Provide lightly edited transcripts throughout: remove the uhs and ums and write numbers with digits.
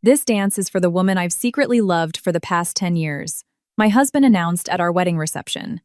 This dance is for the woman I've secretly loved for the past 10 years, my husband announced at our wedding reception.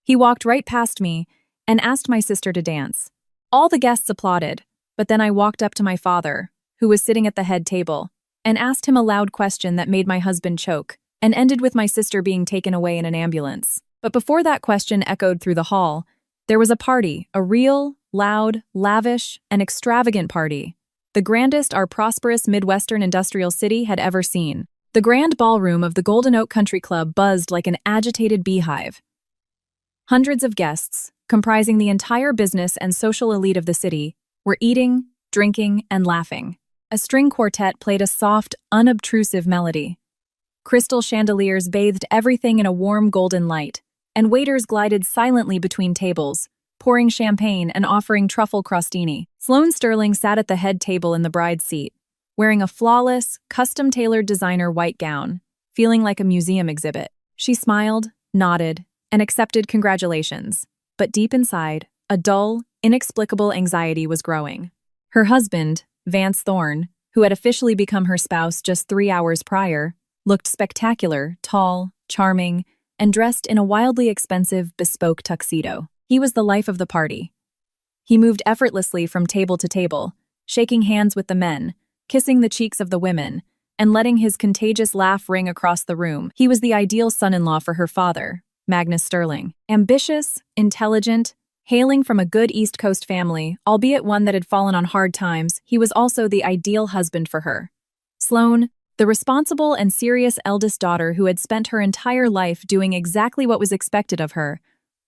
He walked right past me and asked my sister to dance. All the guests applauded, but then I walked up to my father, who was sitting at the head table, and asked him a loud question that made my husband choke, and ended with my sister being taken away in an ambulance. But before that question echoed through the hall, there was a party, a real, loud, lavish, and extravagant party. The grandest our prosperous Midwestern industrial city had ever seen. The grand ballroom of the Golden Oak Country Club buzzed like an agitated beehive. Hundreds of guests, comprising the entire business and social elite of the city, were eating, drinking, and laughing. A string quartet played a soft, unobtrusive melody. Crystal chandeliers bathed everything in a warm golden light, and waiters glided silently between tables, pouring champagne and offering truffle crostini. Sloane Sterling sat at the head table in the bride's seat, wearing a flawless, custom-tailored designer white gown, feeling like a museum exhibit. She smiled, nodded, and accepted congratulations, but deep inside, a dull, inexplicable anxiety was growing. Her husband, Vance Thorne, who had officially become her spouse just 3 hours prior, looked spectacular, tall, charming, and dressed in a wildly expensive, bespoke tuxedo. He was the life of the party. He moved effortlessly from table to table, shaking hands with the men, kissing the cheeks of the women, and letting his contagious laugh ring across the room. He was the ideal son-in-law for her father, Magnus Sterling. Ambitious, intelligent, hailing from a good East Coast family, albeit one that had fallen on hard times, he was also the ideal husband for her. Sloane, the responsible and serious eldest daughter who had spent her entire life doing exactly what was expected of her,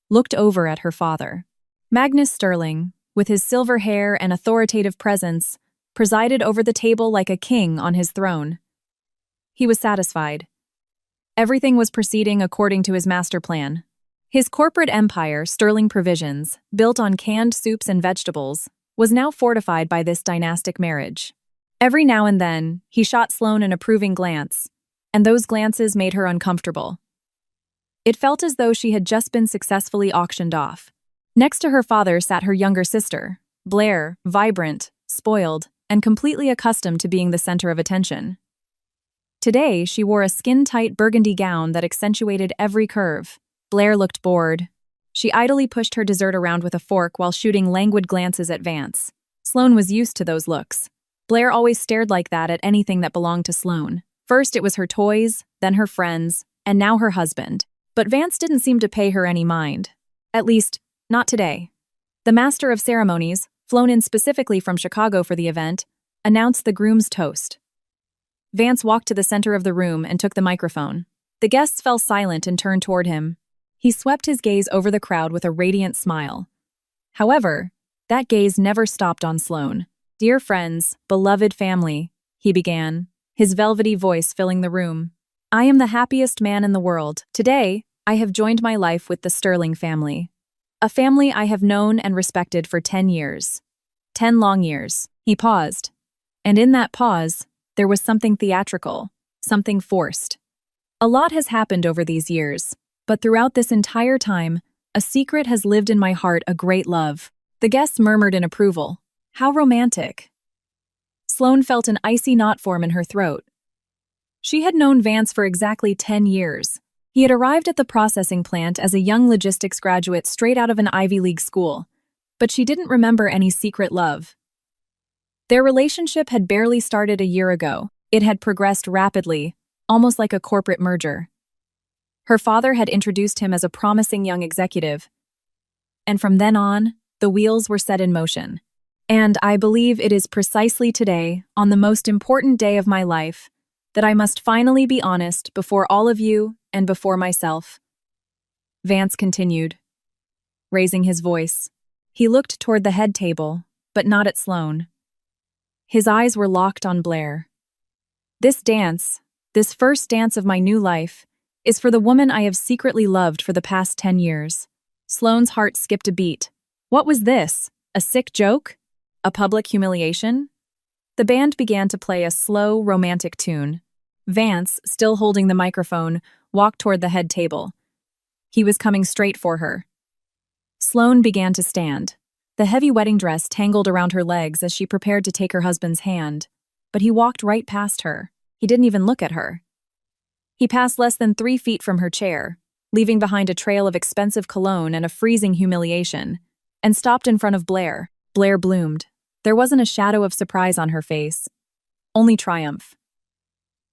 looked over at her father. Magnus Sterling, with his silver hair and authoritative presence, presided over the table like a king on his throne. He was satisfied. Everything was proceeding according to his master plan. His corporate empire, Sterling Provisions, built on canned soups and vegetables, was now fortified by this dynastic marriage. Every now and then, he shot Sloane an approving glance, and those glances made her uncomfortable. It felt as though she had just been successfully auctioned off. Next to her father sat her younger sister, Blair, vibrant, spoiled, and completely accustomed to being the center of attention. Today, she wore a skin-tight burgundy gown that accentuated every curve. Blair looked bored. She idly pushed her dessert around with a fork while shooting languid glances at Vance. Sloane was used to those looks. Blair always stared like that at anything that belonged to Sloane. First it was her toys, then her friends, and now her husband. But Vance didn't seem to pay her any mind. At least, not today. The master of ceremonies, flown in specifically from Chicago for the event, announced the groom's toast. Vance walked to the center of the room and took the microphone. The guests fell silent and turned toward him. He swept his gaze over the crowd with a radiant smile. However, that gaze never stopped on Sloane. "Dear friends, beloved family," he began, his velvety voice filling the room. "I am the happiest man in the world. Today, I have joined my life with the Sterling family. A family I have known and respected for 10 years. 10 long years." He paused. And in that pause, there was something theatrical, something forced. A lot has happened over these years, but throughout this entire time, a secret has lived in my heart, a great love. The guests murmured in approval. How romantic. Sloane felt an icy knot form in her throat. She had known Vance for exactly 10 years. He had arrived at the processing plant as a young logistics graduate straight out of an Ivy League school, but she didn't remember any secret love. Their relationship had barely started a year ago. It had progressed rapidly, almost like a corporate merger. Her father had introduced him as a promising young executive, and from then on, the wheels were set in motion. And I believe it is precisely today, on the most important day of my life, that I must finally be honest before all of you and before myself. Vance continued, raising his voice. He looked toward the head table, but not at Sloane. His eyes were locked on Blair. This dance, this first dance of my new life, is for the woman I have secretly loved for the past 10 years. Sloane's heart skipped a beat. What was this? A sick joke? A public humiliation? The band began to play a slow, romantic tune. Vance, still holding the microphone, walked toward the head table. He was coming straight for her. Sloane began to stand. The heavy wedding dress tangled around her legs as she prepared to take her husband's hand. but he walked right past her. He didn't even look at her. He passed less than 3 feet from her chair, leaving behind a trail of expensive cologne and a freezing humiliation, and stopped in front of Blair. Blair bloomed. There wasn't a shadow of surprise on her face, only triumph.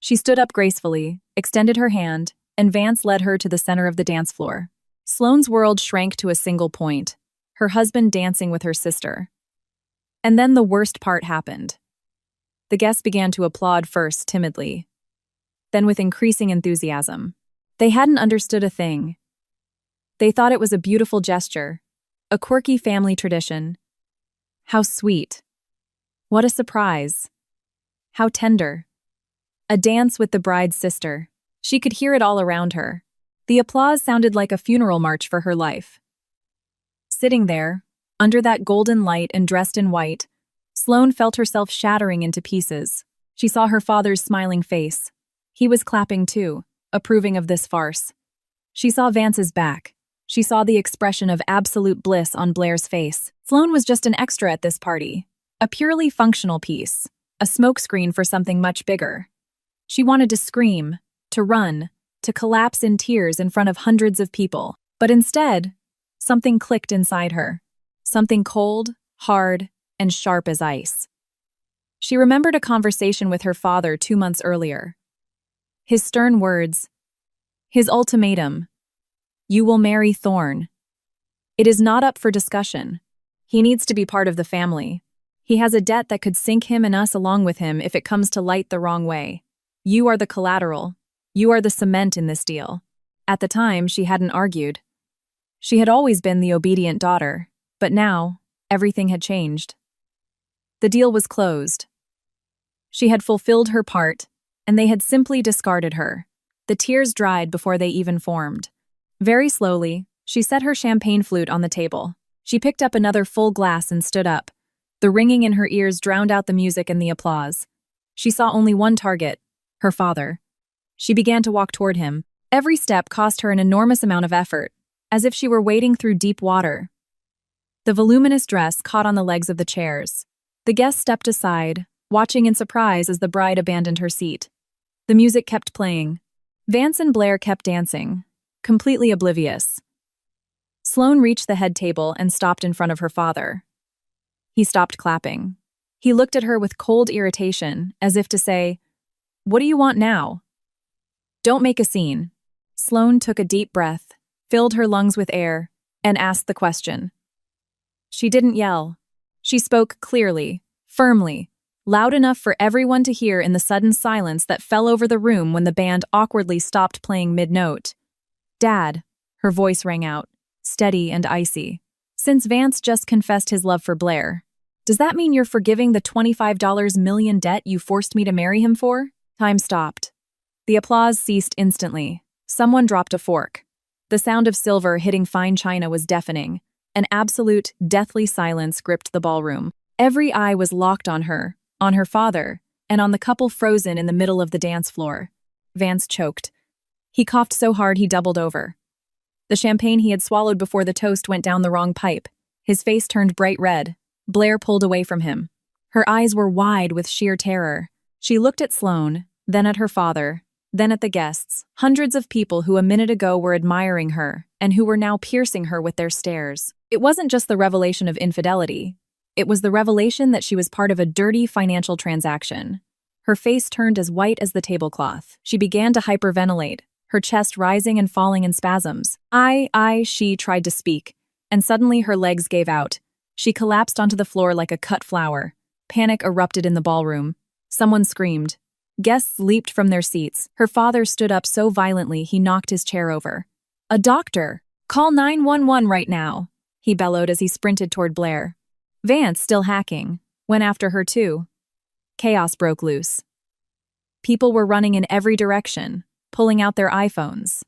She stood up gracefully, extended her hand, and Vance led her to the center of the dance floor. Sloane's world shrank to a single point, her husband dancing with her sister. And then the worst part happened. The guests began to applaud first timidly, then with increasing enthusiasm. They hadn't understood a thing. They thought it was a beautiful gesture, a quirky family tradition. How sweet. What a surprise. How tender. A dance with the bride's sister. She could hear it all around her. The applause sounded like a funeral march for her life. Sitting there, under that golden light and dressed in white, Sloane felt herself shattering into pieces. She saw her father's smiling face. He was clapping too, approving of this farce. She saw Vance's back. She saw the expression of absolute bliss on Blair's face. Sloane was just an extra at this party, a purely functional piece, a smokescreen for something much bigger. She wanted to scream, to run, to collapse in tears in front of hundreds of people. But instead, something clicked inside her. Something cold, hard, and sharp as ice. She remembered a conversation with her father 2 months earlier. His stern words, his ultimatum, "You will marry Thorne. It is not up for discussion. He needs to be part of the family. He has a debt that could sink him and us along with him if it comes to light the wrong way. You are the collateral. You are the cement in this deal." At the time, she hadn't argued. She had always been the obedient daughter, but now, everything had changed. The deal was closed. She had fulfilled her part, and they had simply discarded her. The tears dried before they even formed. Very slowly, she set her champagne flute on the table. She picked up another full glass and stood up. The ringing in her ears drowned out the music and the applause. She saw only one target, her father. She began to walk toward him. Every step cost her an enormous amount of effort, as if she were wading through deep water. The voluminous dress caught on the legs of the chairs. The guests stepped aside, watching in surprise as the bride abandoned her seat. The music kept playing. Vance and Blair kept dancing, completely oblivious. Sloane reached the head table and stopped in front of her father. He stopped clapping. He looked at her with cold irritation, as if to say, "What do you want now?" "Don't make a scene." Sloane took a deep breath, filled her lungs with air, and asked the question. She didn't yell. She spoke clearly, firmly, loud enough for everyone to hear in the sudden silence that fell over the room when the band awkwardly stopped playing mid-note. "Dad," her voice rang out, steady and icy. "Since Vance just confessed his love for Blair, does that mean you're forgiving the $25 million debt you forced me to marry him for?" Time stopped. The applause ceased instantly. Someone dropped a fork. The sound of silver hitting fine china was deafening. An absolute, deathly silence gripped the ballroom. Every eye was locked on her father, and on the couple frozen in the middle of the dance floor. Vance choked. He coughed so hard he doubled over. The champagne he had swallowed before the toast went down the wrong pipe. His face turned bright red. Blair pulled away from him. Her eyes were wide with sheer terror. She looked at Sloane, then at her father, then at the guests, hundreds of people who a minute ago were admiring her and who were now piercing her with their stares. It wasn't just the revelation of infidelity. It was the revelation that she was part of a dirty financial transaction. Her face turned as white as the tablecloth. She began to hyperventilate, her chest rising and falling in spasms. She tried to speak, and suddenly her legs gave out. She collapsed onto the floor like a cut flower. Panic erupted in the ballroom. Someone screamed. Guests leaped from their seats. Her father stood up so violently he knocked his chair over. "A doctor! Call 911 right now!" he bellowed as he sprinted toward Blair. Vance, still hacking, went after her too. Chaos broke loose. People were running in every direction, pulling out their iPhones.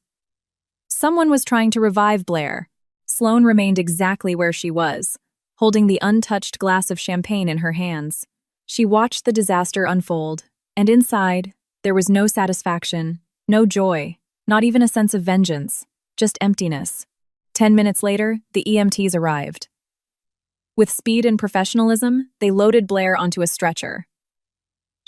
Someone was trying to revive Blair. Sloane remained exactly where she was, holding the untouched glass of champagne in her hands. She watched the disaster unfold, and inside, there was no satisfaction, no joy, not even a sense of vengeance, just emptiness. 10 minutes later, the EMTs arrived. With speed and professionalism, they loaded Blair onto a stretcher.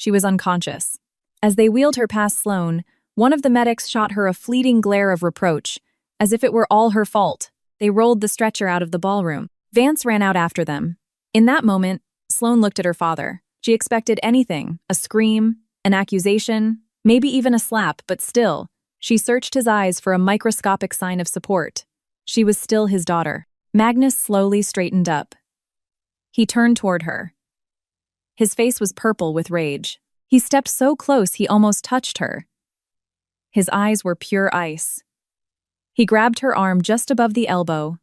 She was unconscious. As they wheeled her past Sloane, one of the medics shot her a fleeting glare of reproach, as if it were all her fault. They rolled the stretcher out of the ballroom. Vance ran out after them. In that moment, Sloane looked at her father. She expected anything, a scream, an accusation, maybe even a slap, but still, she searched his eyes for a microscopic sign of support. She was still his daughter. Magnus slowly straightened up. He turned toward her. His face was purple with rage. He stepped so close he almost touched her. His eyes were pure ice. He grabbed her arm just above the elbow,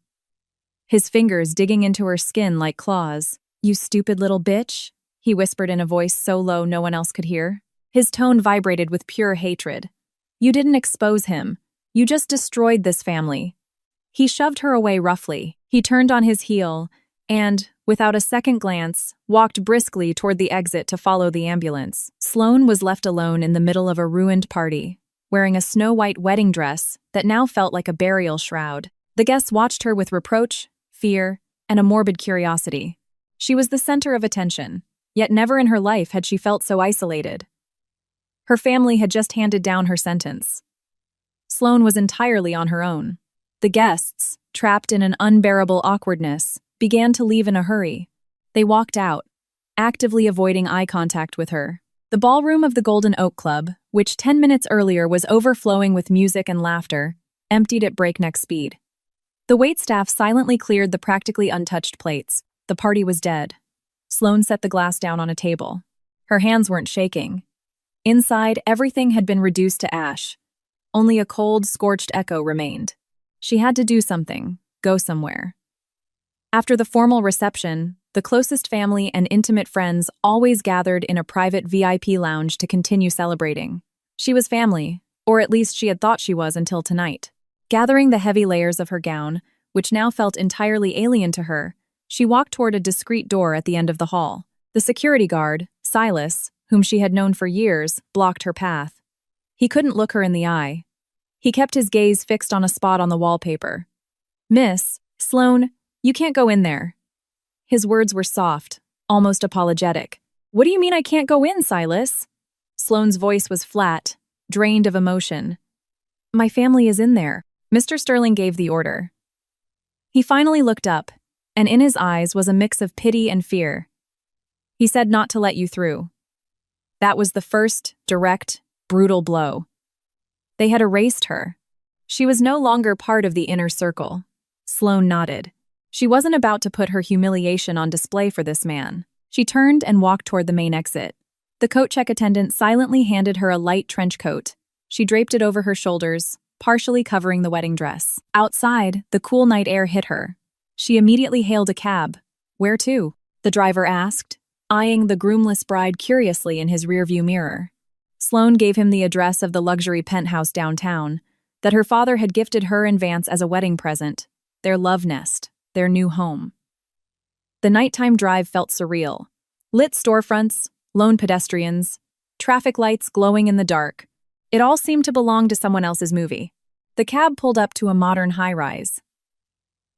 his fingers digging into her skin like claws. "You stupid little bitch," he whispered in a voice so low no one else could hear. His tone vibrated with pure hatred. "You didn't expose him. You just destroyed this family." He shoved her away roughly. He turned on his heel and, without a second glance, walked briskly toward the exit to follow the ambulance. Sloane was left alone in the middle of a ruined party, wearing a snow-white wedding dress that now felt like a burial shroud. The guests watched her with reproach, fear, and a morbid curiosity. She was the center of attention, yet never in her life had she felt so isolated. Her family had just handed down her sentence. Sloane was entirely on her own. The guests, trapped in an unbearable awkwardness, began to leave in a hurry. They walked out, actively avoiding eye contact with her. The ballroom of the Golden Oak Club, which 10 minutes earlier was overflowing with music and laughter, emptied at breakneck speed. The waitstaff silently cleared the practically untouched plates. The party was dead. Sloane set the glass down on a table. Her hands weren't shaking. Inside, everything had been reduced to ash. Only a cold, scorched echo remained. She had to do something, go somewhere. After the formal reception, the closest family and intimate friends always gathered in a private VIP lounge to continue celebrating. She was family, or at least she had thought she was until tonight. Gathering the heavy layers of her gown, which now felt entirely alien to her, she walked toward a discreet door at the end of the hall. The security guard, Silas, whom she had known for years, blocked her path. He couldn't look her in the eye. He kept his gaze fixed on a spot on the wallpaper. "Miss Sloane, you can't go in there." His words were soft, almost apologetic. "What do you mean I can't go in, Silas?" Sloane's voice was flat, drained of emotion. "My family is in there." Mr. Sterling gave the order. He finally looked up, and in his eyes was a mix of pity and fear. He said not to let you through. That was the first, direct, brutal blow. They had erased her. She was no longer part of the inner circle. Sloane nodded. She wasn't about to put her humiliation on display for this man. She turned and walked toward the main exit. The coat check attendant silently handed her a light trench coat. She draped it over her shoulders, partially covering the wedding dress. Outside, the cool night air hit her. She immediately hailed a cab. "Where to?" the driver asked, eyeing the groomless bride curiously in his rearview mirror. Sloane gave him the address of the luxury penthouse downtown that her father had gifted her and Vance as a wedding present, their love nest, their new home. The nighttime drive felt surreal. Lit storefronts, lone pedestrians, traffic lights glowing in the dark. It all seemed to belong to someone else's movie. The cab pulled up to a modern high-rise.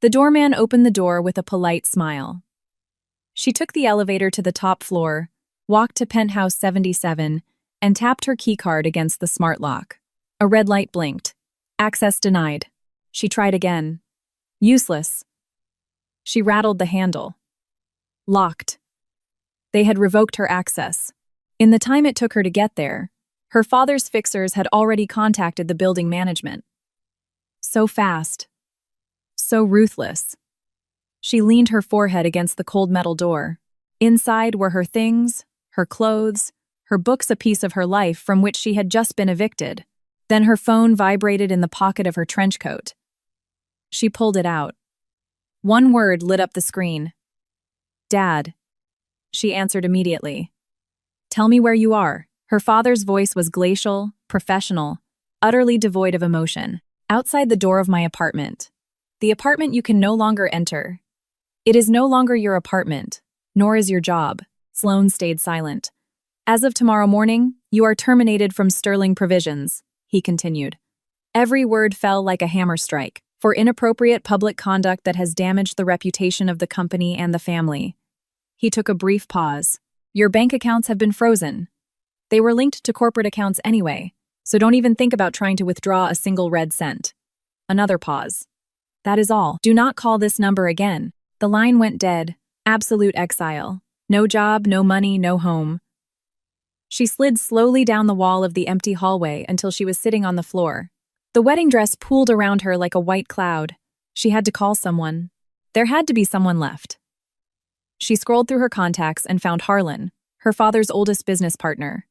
The doorman opened the door with a polite smile. She took the elevator to the top floor, walked to penthouse 77, and tapped her keycard against the smart lock. A red light blinked. Access denied. She tried again. Useless. She rattled the handle. Locked. They had revoked her access. In the time it took her to get there, her father's fixers had already contacted the building management. So fast. So ruthless. She leaned her forehead against the cold metal door. Inside were her things, her clothes, her books, a piece of her life from which she had just been evicted. Then her phone vibrated in the pocket of her trench coat. She pulled it out. One word lit up the screen. "Dad." She answered immediately. "Tell me where you are." Her father's voice was glacial, professional, utterly devoid of emotion. "Outside the door of my apartment. The apartment you can no longer enter. It is no longer your apartment, nor is your job." Sloane stayed silent. "As of tomorrow morning, you are terminated from Sterling Provisions," he continued. Every word fell like a hammer strike, for inappropriate public conduct that has damaged the reputation of the company and the family. He took a brief pause. "Your bank accounts have been frozen. They were linked to corporate accounts anyway, so don't even think about trying to withdraw a single red cent. Another pause. That is all. Do not call this number again. The line went dead. Absolute exile. No job, no money, no home. She slid slowly down the wall of the empty hallway until she was sitting on the floor. The wedding dress pooled around her like a white cloud. She had to call someone. There had to be someone left. She scrolled through her contacts and found Harlan, her father's oldest business partner.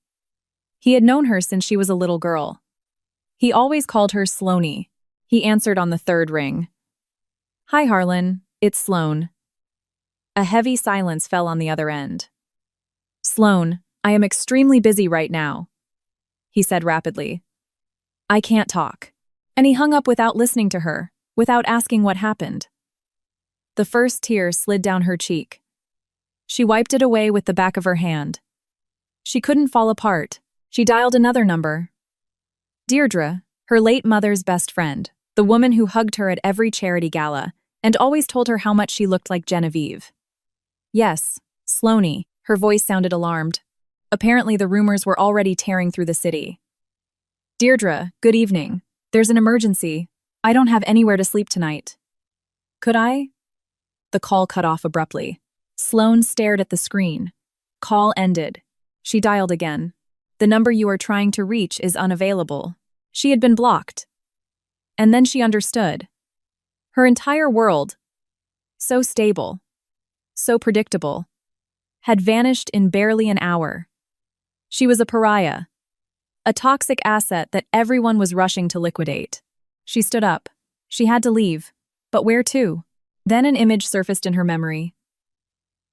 He had known her since she was a little girl. He always called her Sloanie. He answered on the third ring. Hi, Harlan. It's Sloan. A heavy silence fell on the other end. Sloan, I am extremely busy right now, he said rapidly. I can't talk. And he hung up without listening to her, without asking what happened. The first tear slid down her cheek. She wiped it away with the back of her hand. She couldn't fall apart. She dialed another number. Deirdre, her late mother's best friend, the woman who hugged her at every charity gala and always told her how much she looked like Genevieve. Yes, Sloanie, her voice sounded alarmed. Apparently the rumors were already tearing through the city. Deirdre, good evening. There's an emergency. I don't have anywhere to sleep tonight. Could I? The call cut off abruptly. Sloan stared at the screen. Call ended. She dialed again. The number you are trying to reach is unavailable. She had been blocked. And then she understood. Her entire world, so stable, so predictable, had vanished in barely an hour. She was a pariah, a toxic asset that everyone was rushing to liquidate. She stood up. She had to leave. But where to? Then an image surfaced in her memory.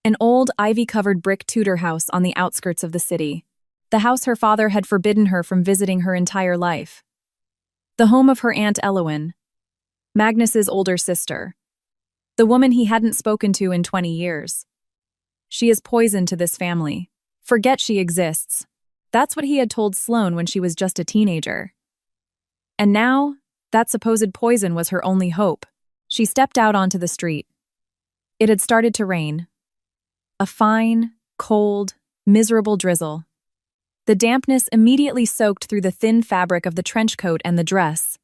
An old, ivy-covered brick Tudor house on the outskirts of the city. The house her father had forbidden her from visiting her entire life. The home of her Aunt Elowen, Magnus's older sister. The woman he hadn't spoken to in 20 years. She is poison to this family. Forget she exists. That's what he had told Sloan when she was just a teenager. And now, that supposed poison was her only hope. She stepped out onto the street. It had started to rain. A fine, cold, miserable drizzle. The dampness immediately soaked through the thin fabric of the trench coat and the dress.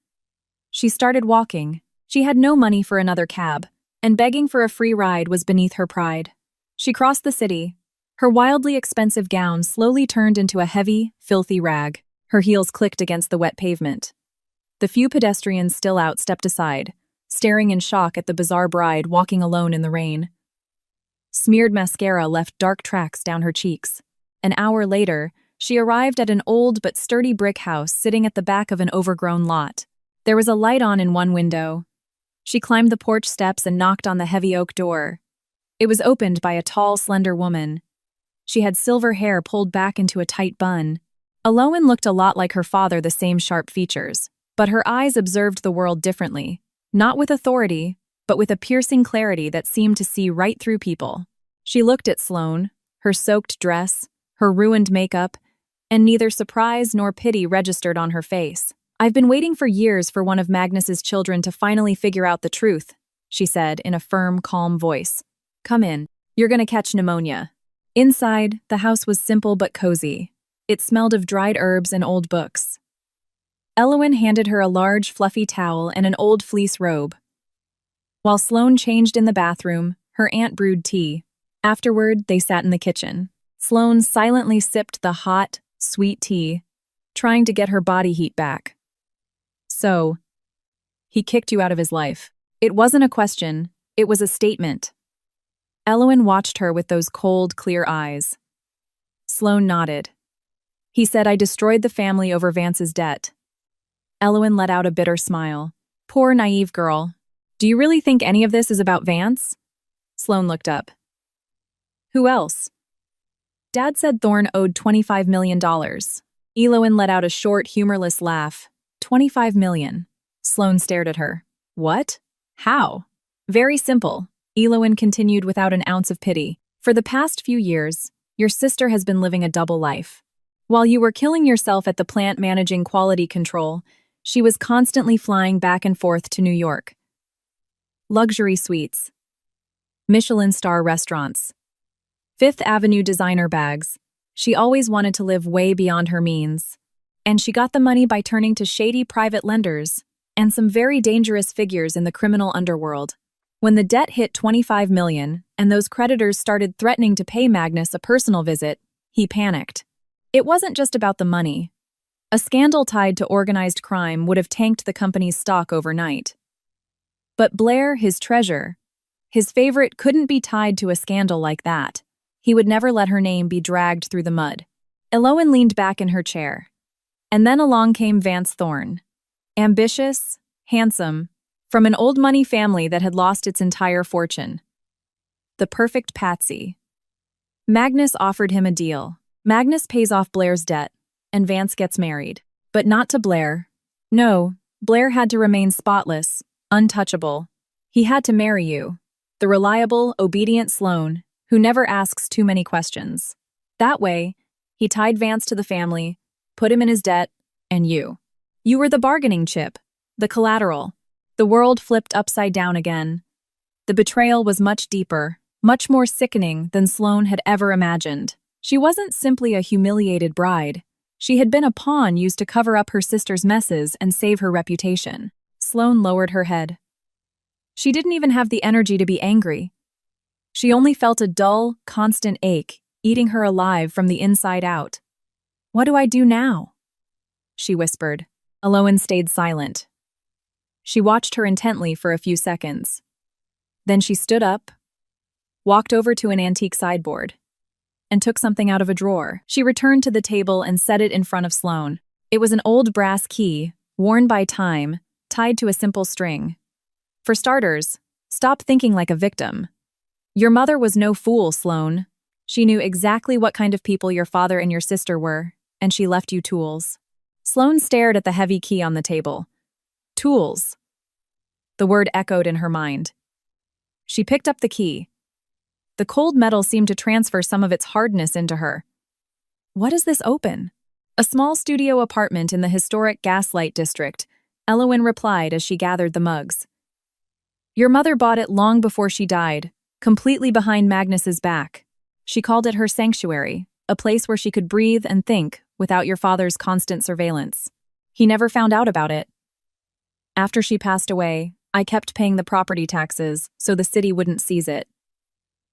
She started walking. She had no money for another cab, and begging for a free ride was beneath her pride. She crossed the city. Her wildly expensive gown slowly turned into a heavy, filthy rag. Her heels clicked against the wet pavement. The few pedestrians still out stepped aside, staring in shock at the bizarre bride walking alone in the rain. Smeared mascara left dark tracks down her cheeks. An hour later, she arrived at an old but sturdy brick house sitting at the back of an overgrown lot. There was a light on in one window. She climbed the porch steps and knocked on the heavy oak door. It was opened by a tall, slender woman. She had silver hair pulled back into a tight bun. Elowen looked a lot like her father, the same sharp features, but her eyes observed the world differently, not with authority, but with a piercing clarity that seemed to see right through people. She looked at Sloan, her soaked dress, her ruined makeup, and neither surprise nor pity registered on her face. I've been waiting for years for one of Magnus's children to finally figure out the truth, she said in a firm, calm voice. Come in. You're gonna catch pneumonia. Inside, the house was simple but cozy. It smelled of dried herbs and old books. Elowen handed her a large, fluffy towel and an old fleece robe. While Sloan changed in the bathroom, her aunt brewed tea. Afterward, they sat in the kitchen. Sloan silently sipped the hot, sweet tea, trying to get her body heat back. So, he kicked you out of his life. It wasn't a question, it was a statement. Elowen watched her with those cold, clear eyes. Sloan nodded. He said, I destroyed the family over Vance's debt. Elowen let out a bitter smile. Poor, naive girl. Do you really think any of this is about Vance? Sloan looked up. Who else? Dad said Thorne owed $25 million. Elowen let out a short, humorless laugh. $25 million. Sloan stared at her. What? How? Very simple. Elowen continued without an ounce of pity. For the past few years, your sister has been living a double life. While you were killing yourself at the plant managing quality control, she was constantly flying back and forth to New York. Luxury suites. Michelin star restaurants. Fifth Avenue designer bags. She always wanted to live way beyond her means. And she got the money by turning to shady private lenders and some very dangerous figures in the criminal underworld. When the debt hit $25 million and those creditors started threatening to pay Magnus a personal visit, he panicked. It wasn't just about the money. A scandal tied to organized crime would have tanked the company's stock overnight. But Blair, his treasure, his favorite, couldn't be tied to a scandal like that. He would never let her name be dragged through the mud. Elowen leaned back in her chair. And then along came Vance Thorne. Ambitious, handsome, from an old money family that had lost its entire fortune. The perfect patsy. Magnus offered him a deal. Magnus pays off Blair's debt, and Vance gets married. But not to Blair. No, Blair had to remain spotless, untouchable. He had to marry you. The reliable, obedient Sloane, who never asks too many questions. That way, he tied Vance to the family, put him in his debt, and you. You were the bargaining chip, the collateral. The world flipped upside down again. The betrayal was much deeper, much more sickening than Sloane had ever imagined. She wasn't simply a humiliated bride. She had been a pawn used to cover up her sister's messes and save her reputation. Sloane lowered her head. She didn't even have the energy to be angry. She only felt a dull, constant ache, eating her alive from the inside out. "What do I do now?" she whispered. Elowen stayed silent. She watched her intently for a few seconds. Then she stood up, walked over to an antique sideboard, and took something out of a drawer. She returned to the table and set it in front of Sloane. It was an old brass key, worn by time, tied to a simple string. For starters, stop thinking like a victim. Your mother was no fool, Sloane. She knew exactly what kind of people your father and your sister were, and she left you tools. Sloane stared at the heavy key on the table. Tools. The word echoed in her mind. She picked up the key. The cold metal seemed to transfer some of its hardness into her. What is this open? A small studio apartment in the historic Gaslight District, Elowen replied as she gathered the mugs. Your mother bought it long before she died, completely behind Magnus's back. She called it her sanctuary, a place where she could breathe and think without your father's constant surveillance. He never found out about it. After she passed away, I kept paying the property taxes so the city wouldn't seize it.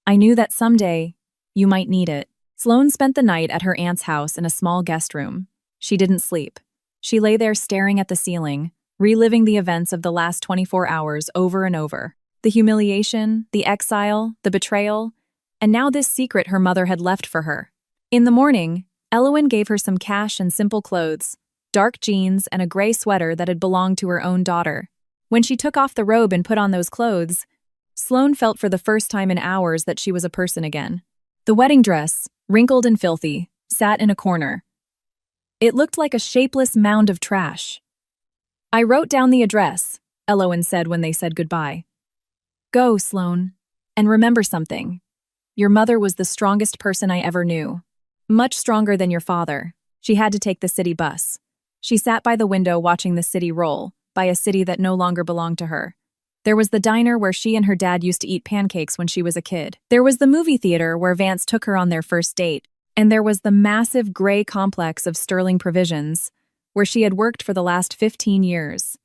I knew that someday you might need it. Sloane spent the night at her aunt's house in a small guest room. She didn't sleep. She lay there staring at the ceiling, reliving the events of the last 24 hours over and over. The humiliation, the exile, the betrayal, and now this secret her mother had left for her. In the morning, Elowen gave her some cash and simple clothes, dark jeans and a gray sweater that had belonged to her own daughter. When she took off the robe and put on those clothes, Sloane felt for the first time in hours that she was a person again. The wedding dress, wrinkled and filthy, sat in a corner. It looked like a shapeless mound of trash. I wrote down the address, Elowen said when they said goodbye. Go, Sloane, and remember something. Your mother was the strongest person I ever knew. Much stronger than your father. She had to take the city bus. She sat by the window watching the city roll, by a city that no longer belonged to her. There was the diner where she and her dad used to eat pancakes when she was a kid. There was the movie theater where Vance took her on their first date. And there was the massive gray complex of Sterling Provisions, where she had worked for the last 15 years.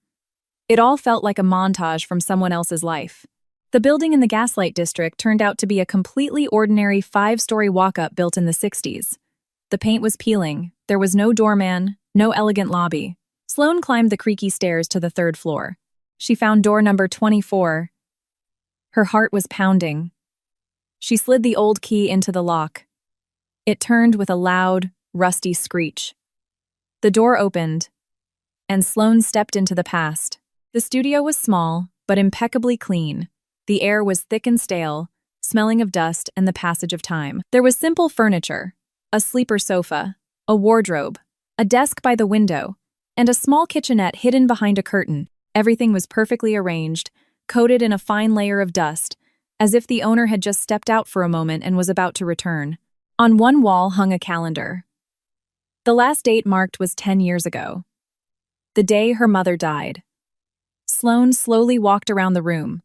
It all felt like a montage from someone else's life. The building in the Gaslight District turned out to be a completely ordinary 5-story walk-up built in the 60s. The paint was peeling. There was no doorman, no elegant lobby. Sloane climbed the creaky stairs to the 3rd floor. She found door number 24. Her heart was pounding. She slid the old key into the lock. It turned with a loud, rusty screech. The door opened, and Sloane stepped into the past. The studio was small, but impeccably clean. The air was thick and stale, smelling of dust and the passage of time. There was simple furniture, a sleeper sofa, a wardrobe, a desk by the window, and a small kitchenette hidden behind a curtain. Everything was perfectly arranged, coated in a fine layer of dust, as if the owner had just stepped out for a moment and was about to return. On one wall hung a calendar. The last date marked was 10 years ago. The day her mother died. Sloane slowly walked around the room,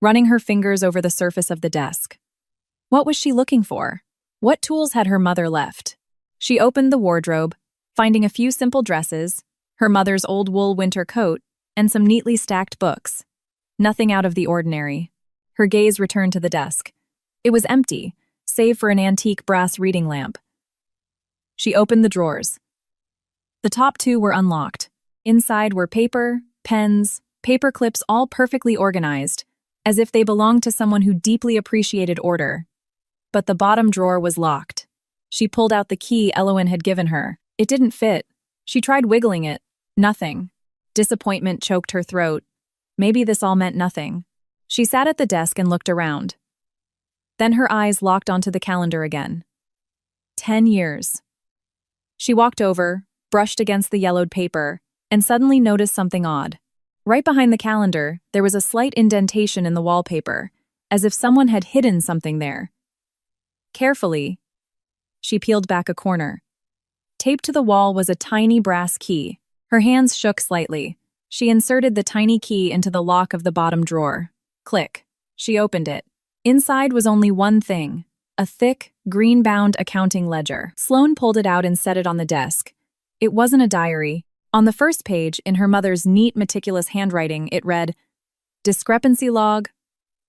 running her fingers over the surface of the desk. What was she looking for? What tools had her mother left? She opened the wardrobe, finding a few simple dresses, her mother's old wool winter coat, and some neatly stacked books. Nothing out of the ordinary. Her gaze returned to the desk. It was empty, save for an antique brass reading lamp. She opened the drawers. The top two were unlocked. Inside were paper, pens, paper clips, all perfectly organized, as if they belonged to someone who deeply appreciated order. But the bottom drawer was locked. She pulled out the key Elowen had given her. It didn't fit. She tried wiggling it. Nothing. Disappointment choked her throat. Maybe this all meant nothing. She sat at the desk and looked around. Then her eyes locked onto the calendar again. 10 years. She walked over, brushed against the yellowed paper, and suddenly noticed something odd. Right behind the calendar, there was a slight indentation in the wallpaper, as if someone had hidden something there. Carefully, she peeled back a corner. Taped to the wall was a tiny brass key. Her hands shook slightly. She inserted the tiny key into the lock of the bottom drawer. Click. She opened it. Inside was only one thing, a thick, green-bound accounting ledger. Sloane pulled it out and set it on the desk. It wasn't a diary. On the first page, in her mother's neat, meticulous handwriting, it read, Discrepancy Log,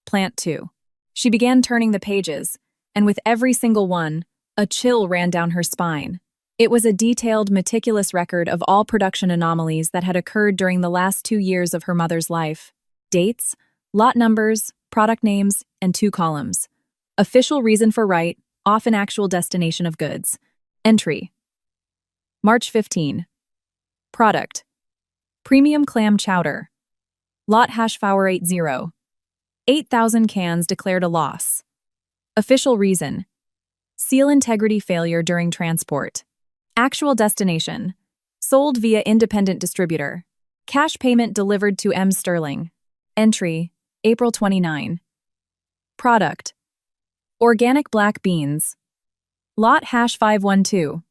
Plant 2. She began turning the pages, and with every single one, a chill ran down her spine. It was a detailed, meticulous record of all production anomalies that had occurred during the last 2 years of her mother's life. Dates, lot numbers, product names, and 2 columns. Official reason for right, often actual destination of goods. Entry. March 15. Product. Premium clam chowder. Lot #80. 8,000 cans declared a loss. Official reason. Seal integrity failure during transport. Actual destination. Sold via independent distributor. Cash payment delivered to M. Sterling. Entry. April 29. Product. Organic black beans. Lot #512.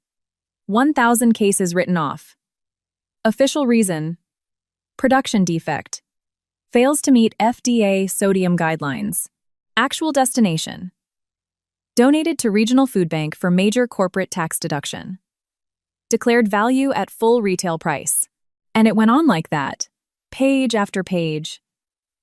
1,000 cases written off. Official reason. Production defect. Fails to meet FDA sodium guidelines. Actual destination. Donated to Regional Food Bank for major corporate tax deduction. Declared value at full retail price. And it went on like that. Page after page.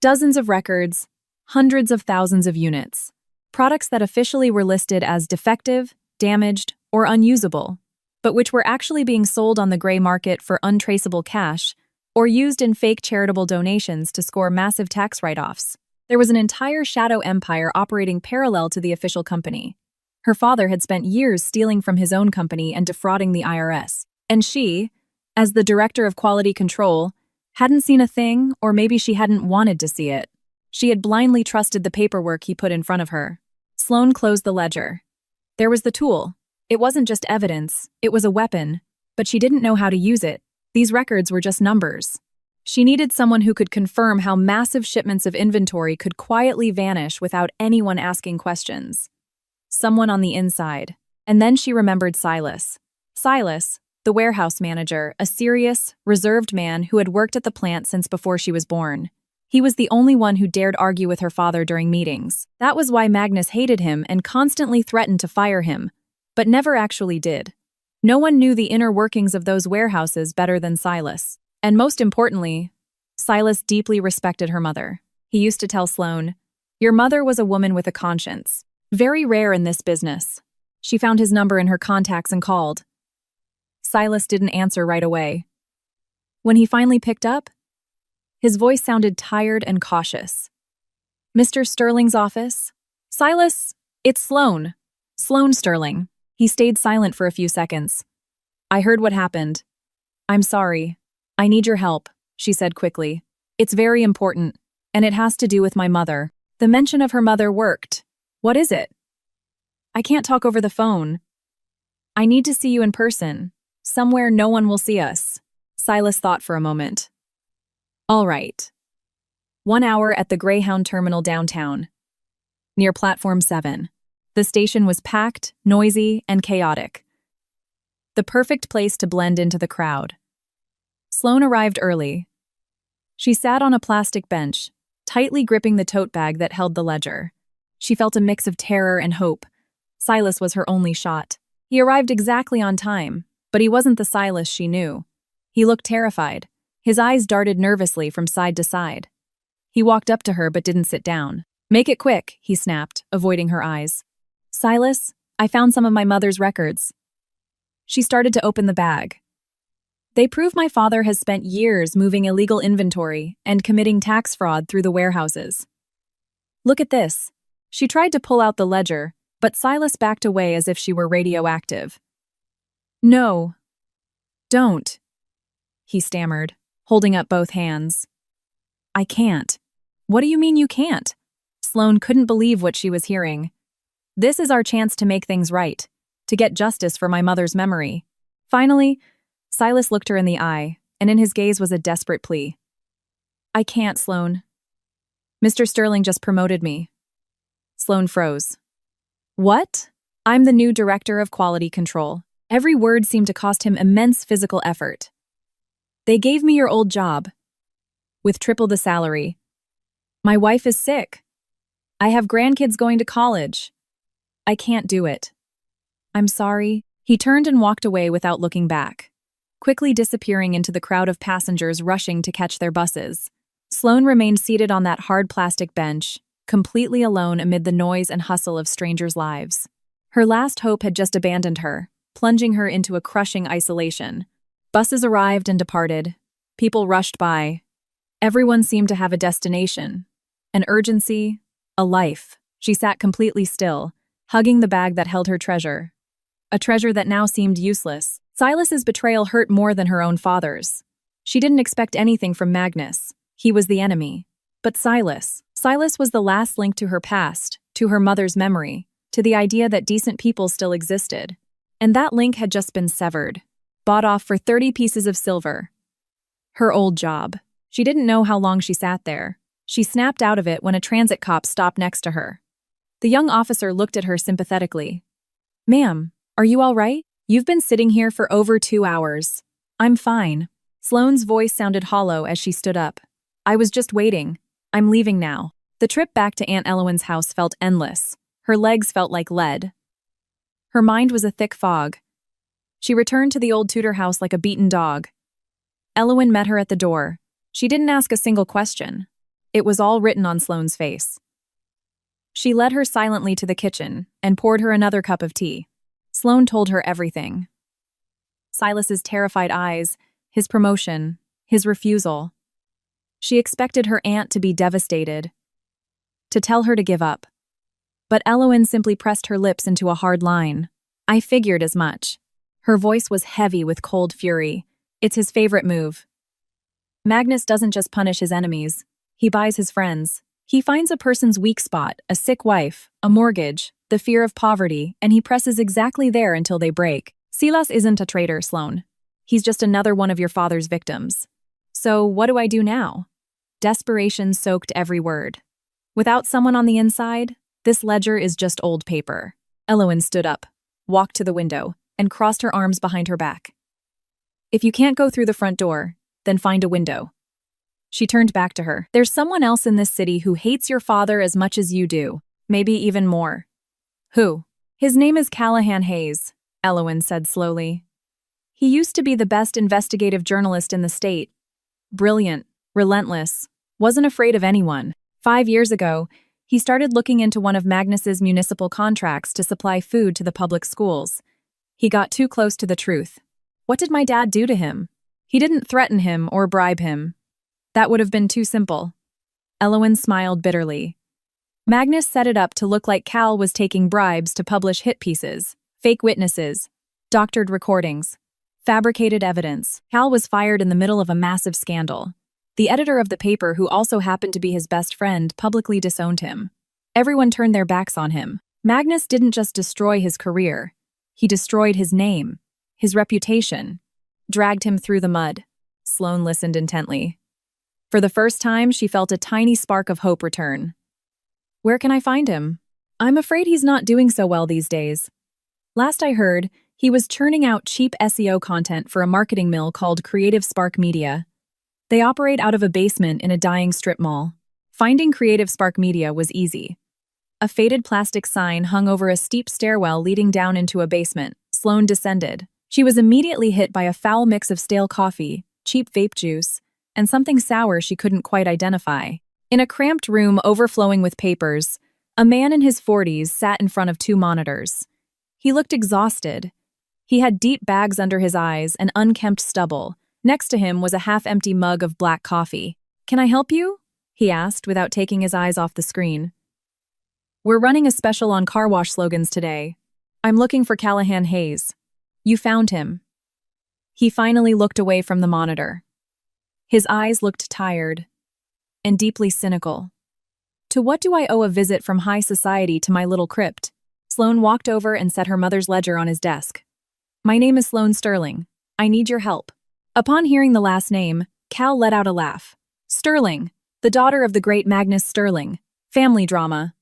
Dozens of records, hundreds of thousands of units. Products that officially were listed as defective, damaged, or unusable, but which were actually being sold on the gray market for untraceable cash or used in fake charitable donations to score massive tax write-offs. There was an entire shadow empire operating parallel to the official company. Her father had spent years stealing from his own company and defrauding the IRS. And she, as the director of quality control, hadn't seen a thing, or maybe she hadn't wanted to see it. She had blindly trusted the paperwork he put in front of her. Sloane closed the ledger. There was the tool. It wasn't just evidence, it was a weapon, but she didn't know how to use it. These records were just numbers. She needed someone who could confirm how massive shipments of inventory could quietly vanish without anyone asking questions. Someone on the inside. And then she remembered Silas. Silas, the warehouse manager, a serious, reserved man who had worked at the plant since before she was born. He was the only one who dared argue with her father during meetings. That was why Magnus hated him and constantly threatened to fire him, but never actually did. No one knew the inner workings of those warehouses better than Silas. And most importantly, Silas deeply respected her mother. He used to tell Sloane, "Your mother was a woman with a conscience. Very rare in this business." She found his number in her contacts and called. Silas didn't answer right away. When he finally picked up, his voice sounded tired and cautious. "Mr. Sterling's office?" "Silas, it's Sloane. Sloane Sterling." He stayed silent for a few seconds. "I heard what happened. I'm sorry. I need your help," she said quickly. "It's very important, and it has to do with my mother." The mention of her mother worked. "What is it?" "I can't talk over the phone. I need to see you in person. Somewhere no one will see us." Silas thought for a moment. "All right." 1 hour at the Greyhound Terminal downtown, near Platform 7. The station was packed, noisy, and chaotic. The perfect place to blend into the crowd. Sloane arrived early. She sat on a plastic bench, tightly gripping the tote bag that held the ledger. She felt a mix of terror and hope. Silas was her only shot. He arrived exactly on time, but he wasn't the Silas she knew. He looked terrified. His eyes darted nervously from side to side. He walked up to her but didn't sit down. "Make it quick," he snapped, avoiding her eyes. "Silas, I found some of my mother's records." She started to open the bag. "They prove my father has spent years moving illegal inventory and committing tax fraud through the warehouses. Look at this." She tried to pull out the ledger, but Silas backed away as if she were radioactive. "No. Don't," he stammered, holding up both hands. "I can't." "What do you mean you can't?" Sloane couldn't believe what she was hearing. "This is our chance to make things right, to get justice for my mother's memory." Finally, Silas looked her in the eye, and in his gaze was a desperate plea. "I can't, Sloane. Mr. Sterling just promoted me." Sloane froze. "What?" "I'm the new director of quality control." Every word seemed to cost him immense physical effort. "They gave me your old job, with triple the salary. My wife is sick. I have grandkids going to college. I can't do it. I'm sorry." He turned and walked away without looking back, quickly disappearing into the crowd of passengers rushing to catch their buses. Sloane remained seated on that hard plastic bench, completely alone amid the noise and hustle of strangers' lives. Her last hope had just abandoned her, plunging her into a crushing isolation. Buses arrived and departed. People rushed by. Everyone seemed to have a destination, an urgency, a life. She sat completely still, hugging the bag that held her treasure. A treasure that now seemed useless. Silas's betrayal hurt more than her own father's. She didn't expect anything from Magnus. He was the enemy. But Silas was the last link to her past, to her mother's memory, to the idea that decent people still existed. And that link had just been severed, bought off for 30 pieces of silver. Her old job. She didn't know how long she sat there. She snapped out of it when a transit cop stopped next to her. The young officer looked at her sympathetically. "Ma'am, are you all right? You've been sitting here for over 2 hours." "I'm fine." Sloane's voice sounded hollow as she stood up. "I was just waiting. I'm leaving now." The trip back to Aunt Elowen's house felt endless. Her legs felt like lead. Her mind was a thick fog. She returned to the old Tudor house like a beaten dog. Elowen met her at the door. She didn't ask a single question. It was all written on Sloane's face. She led her silently to the kitchen and poured her another cup of tea. Sloane told her everything. Silas's terrified eyes, his promotion, his refusal. She expected her aunt to be devastated, to tell her to give up. But Elowen simply pressed her lips into a hard line. "I figured as much." Her voice was heavy with cold fury. It's his favorite move. Magnus doesn't just punish his enemies. He buys his friends. He finds a person's weak spot, a sick wife, a mortgage, the fear of poverty, and he presses exactly there until they break. Silas isn't a traitor, Sloane. He's just another one of your father's victims. So what do I do now? Desperation soaked every word. Without someone on the inside, this ledger is just old paper. Elowen stood up, walked to the window, and crossed her arms behind her back. "If you can't go through the front door, then find a window." She turned back to her. "There's someone else in this city who hates your father as much as you do, maybe even more." "Who?" "His name is Callahan Hayes," Elowen said slowly. "He used to be the best investigative journalist in the state. Brilliant, relentless, wasn't afraid of anyone. 5 years ago, he started looking into one of Magnus's municipal contracts to supply food to the public schools. He got too close to the truth. What did my dad do to him? He didn't threaten him or bribe him. That would have been too simple." Elowen smiled bitterly. "Magnus set it up to look like Cal was taking bribes to publish hit pieces, fake witnesses, doctored recordings, fabricated evidence. Cal was fired in the middle of a massive scandal. The editor of the paper, who also happened to be his best friend, publicly disowned him. Everyone turned their backs on him. Magnus didn't just destroy his career. He destroyed his name, his reputation, dragged him through the mud." Sloane listened intently. For the first time, she felt a tiny spark of hope return. "Where can I find him?" "I'm afraid he's not doing so well these days. Last I heard, he was churning out cheap SEO content for a marketing mill called Creative Spark Media. They operate out of a basement in a dying strip mall. Finding Creative Spark Media was easy. A faded plastic sign hung over a steep stairwell leading down into a basement. Sloane descended. She was immediately hit by a foul mix of stale coffee, cheap vape juice, and something sour she couldn't quite identify. In a cramped room overflowing with papers, a man in his 40s sat in front of two monitors. He looked exhausted. He had deep bags under his eyes and unkempt stubble. Next to him was a half-empty mug of black coffee. "Can I help you?" he asked without taking his eyes off the screen. "We're running a special on car wash slogans today. I'm looking for Callahan Hayes." "You found him." He finally looked away from the monitor. His eyes looked tired and deeply cynical. "To what do I owe a visit from high society to my little crypt?" Sloane walked over and set her mother's ledger on his desk. "My name is Sloane Sterling. I need your help." Upon hearing the last name, Cal let out a laugh. "Sterling, the daughter of the great Magnus Sterling. Family drama."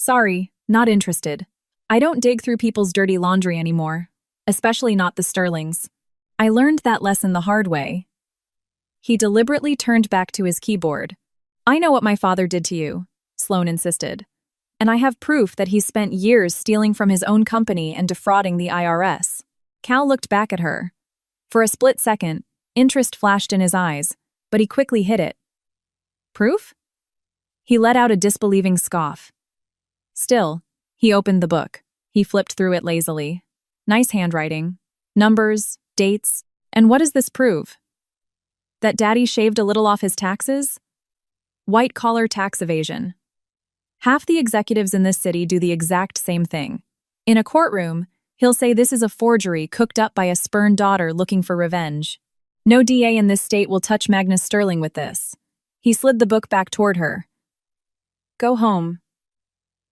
"Sorry, not interested. I don't dig through people's dirty laundry anymore, especially not the Sterlings. I learned that lesson the hard way." He deliberately turned back to his keyboard. "I know what my father did to you," Sloane insisted. "And I have proof that he spent years stealing from his own company and defrauding the IRS." Cal looked back at her. For a split second, interest flashed in his eyes, but he quickly hid it. "Proof?" He let out a disbelieving scoff. Still, he opened the book. He flipped through it lazily. Nice handwriting. Numbers, dates, and what does this prove? That Daddy shaved a little off his taxes? White-collar tax evasion. Half the executives in this city do the exact same thing. In a courtroom, he'll say this is a forgery cooked up by a spurned daughter looking for revenge. No DA in this state will touch Magnus Sterling with this. He slid the book back toward her. "Go home.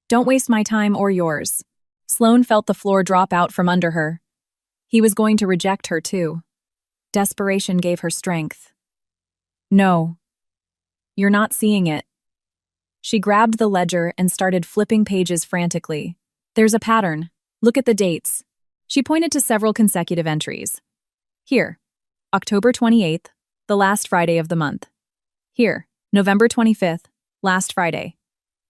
Don't waste my time or yours." Sloane felt the floor drop out from under her. He was going to reject her, too. Desperation gave her strength. "No. You're not seeing it." She grabbed the ledger and started flipping pages frantically. "There's a pattern. Look at the dates." She pointed to several consecutive entries. "Here, October 28th, the last Friday of the month. Here, November 25th, last Friday.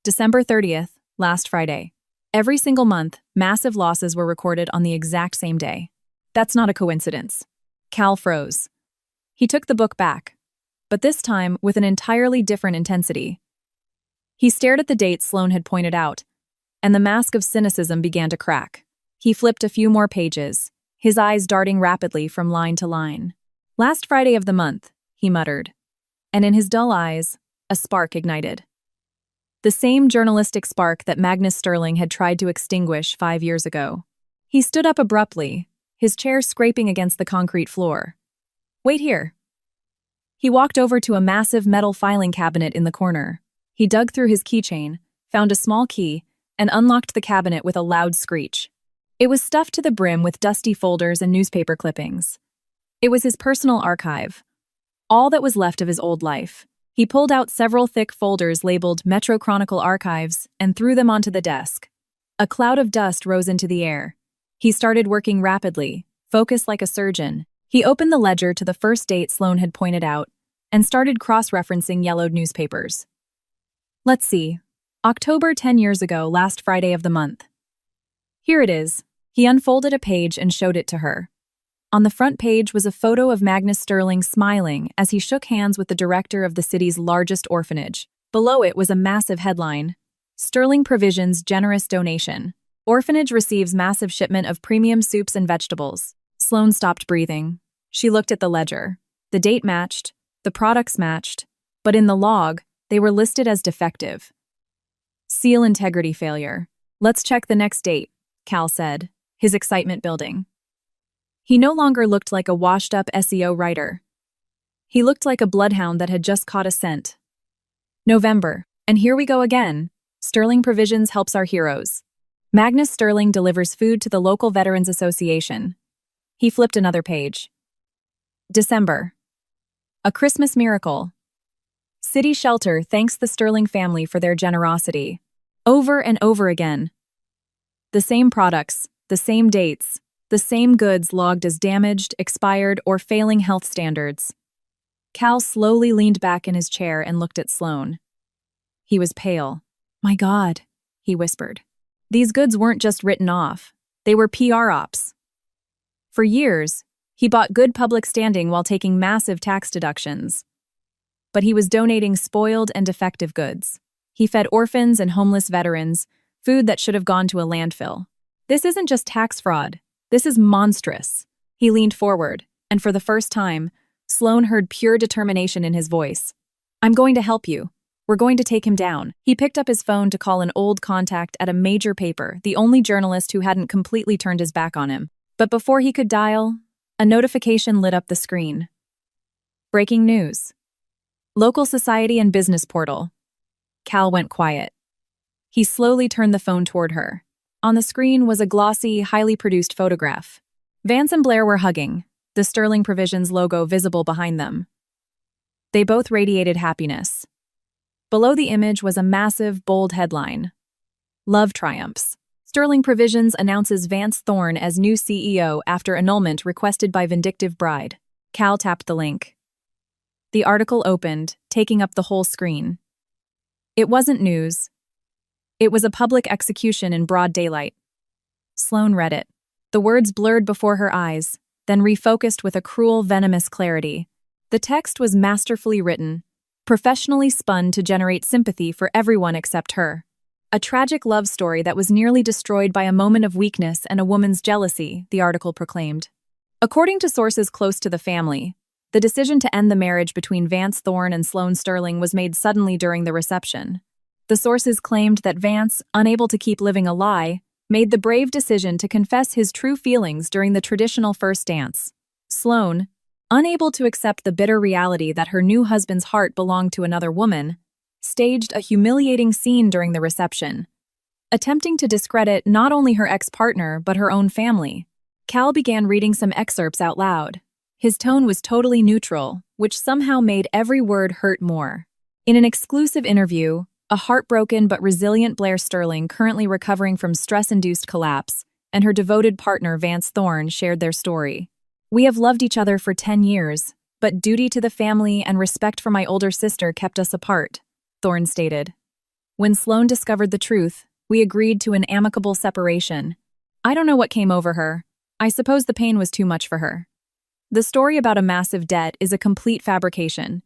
December 30th, last Friday." Every single month, massive losses were recorded on the exact same day. That's not a coincidence. Cal froze. He took the book back, but this time with an entirely different intensity. He stared at the dates Sloane had pointed out, and the mask of cynicism began to crack. He flipped a few more pages, his eyes darting rapidly from line to line. "Last Friday of the month," he muttered, and in his dull eyes, a spark ignited. The same journalistic spark that Magnus Sterling had tried to extinguish 5 years ago. He stood up abruptly, his chair scraping against the concrete floor. "Wait here." He walked over to a massive metal filing cabinet in the corner. He dug through his keychain, found a small key, and unlocked the cabinet with a loud screech. It was stuffed to the brim with dusty folders and newspaper clippings. It was his personal archive, all that was left of his old life. He pulled out several thick folders labeled Metro Chronicle Archives and threw them onto the desk. A cloud of dust rose into the air. He started working rapidly, focused like a surgeon. He opened the ledger to the first date Sloane had pointed out and started cross-referencing yellowed newspapers. "Let's see. October 10 years ago, last Friday of the month. Here it is." He unfolded a page and showed it to her. On the front page was a photo of Magnus Sterling smiling as he shook hands with the director of the city's largest orphanage. Below it was a massive headline: "Sterling Provisions Generous Donation. Orphanage receives massive shipment of premium soups and vegetables." Sloane stopped breathing. She looked at the ledger. The date matched, the products matched, but in the log, they were listed as defective. "Seal integrity failure. Let's check the next date," Cal said, his excitement building. He no longer looked like a washed-up SEO writer. He looked like a bloodhound that had just caught a scent. "November. And here we go again. Sterling Provisions helps our heroes. Magnus Sterling delivers food to the local Veterans Association." He flipped another page. "December. A Christmas miracle. City Shelter thanks the Sterling family for their generosity." Over and over again. The same products, the same dates, the same goods logged as damaged, expired, or failing health standards. Cal slowly leaned back in his chair and looked at Sloane. He was pale. "My God, he whispered. These goods weren't just written off. They were PR ops. For years, he bought good public standing while taking massive tax deductions. But he was donating spoiled and defective goods. He fed orphans and homeless veterans, food that should have gone to a landfill. This isn't just tax fraud. This is monstrous. He leaned forward, and for the first time, Sloan heard pure determination in his voice. I'm going to help you. We're going to take him down. He picked up his phone to call an old contact at a major paper, the only journalist who hadn't completely turned his back on him. But before he could dial, a notification lit up the screen. Breaking news. Local society and business portal. Cal went quiet. He slowly turned the phone toward her. On the screen was a glossy, highly produced photograph. Vance and Blair were hugging, the Sterling Provisions logo visible behind them. They both radiated happiness. Below the image was a massive, bold headline. Love triumphs. Sterling Provisions announces Vance Thorne as new CEO after annulment requested by vindictive bride. Cal tapped the link. The article opened, taking up the whole screen. It wasn't news. It was a public execution in broad daylight. Sloan read it. The words blurred before her eyes, then refocused with a cruel, venomous clarity. The text was masterfully written, professionally spun to generate sympathy for everyone except her. A tragic love story that was nearly destroyed by a moment of weakness and a woman's jealousy, the article proclaimed. According to sources close to the family, the decision to end the marriage between Vance Thorne and Sloan Sterling was made suddenly during the reception. The sources claimed that Vance, unable to keep living a lie, made the brave decision to confess his true feelings during the traditional first dance. Sloan, unable to accept the bitter reality that her new husband's heart belonged to another woman, staged a humiliating scene during the reception, attempting to discredit not only her ex-partner but her own family. Cal began reading some excerpts out loud. His tone was totally neutral, which somehow made every word hurt more. In an exclusive interview, a heartbroken but resilient Blair Sterling, currently recovering from stress-induced collapse, and her devoted partner Vance Thorne shared their story. We have loved each other for 10 years, but duty to the family and respect for my older sister kept us apart, Thorne stated. When Sloan discovered the truth, we agreed to an amicable separation. I don't know what came over her. I suppose the pain was too much for her. The story about a massive debt is a complete fabrication.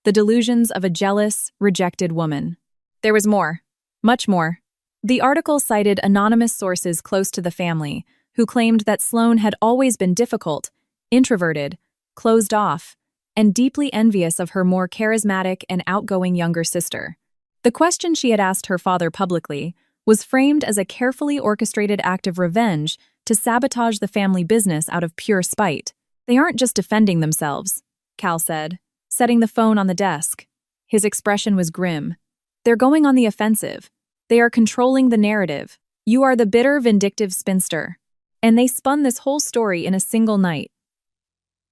The delusions of a jealous, rejected woman. There was more. Much more. The article cited anonymous sources close to the family, who claimed that Sloan had always been difficult, introverted, closed off, and deeply envious of her more charismatic and outgoing younger sister. The question she had asked her father publicly was framed as a carefully orchestrated act of revenge to sabotage the family business out of pure spite. They aren't just defending themselves, Cal said, setting the phone on the desk. His expression was grim. They're going on the offensive. They are controlling the narrative. You are the bitter, vindictive spinster. And they spun this whole story in a single night.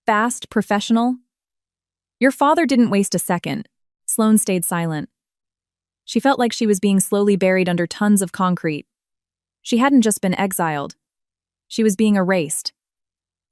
Fast, professional. Your father didn't waste a second. Sloan stayed silent. She felt like she was being slowly buried under tons of concrete. She hadn't just been exiled. She was being erased,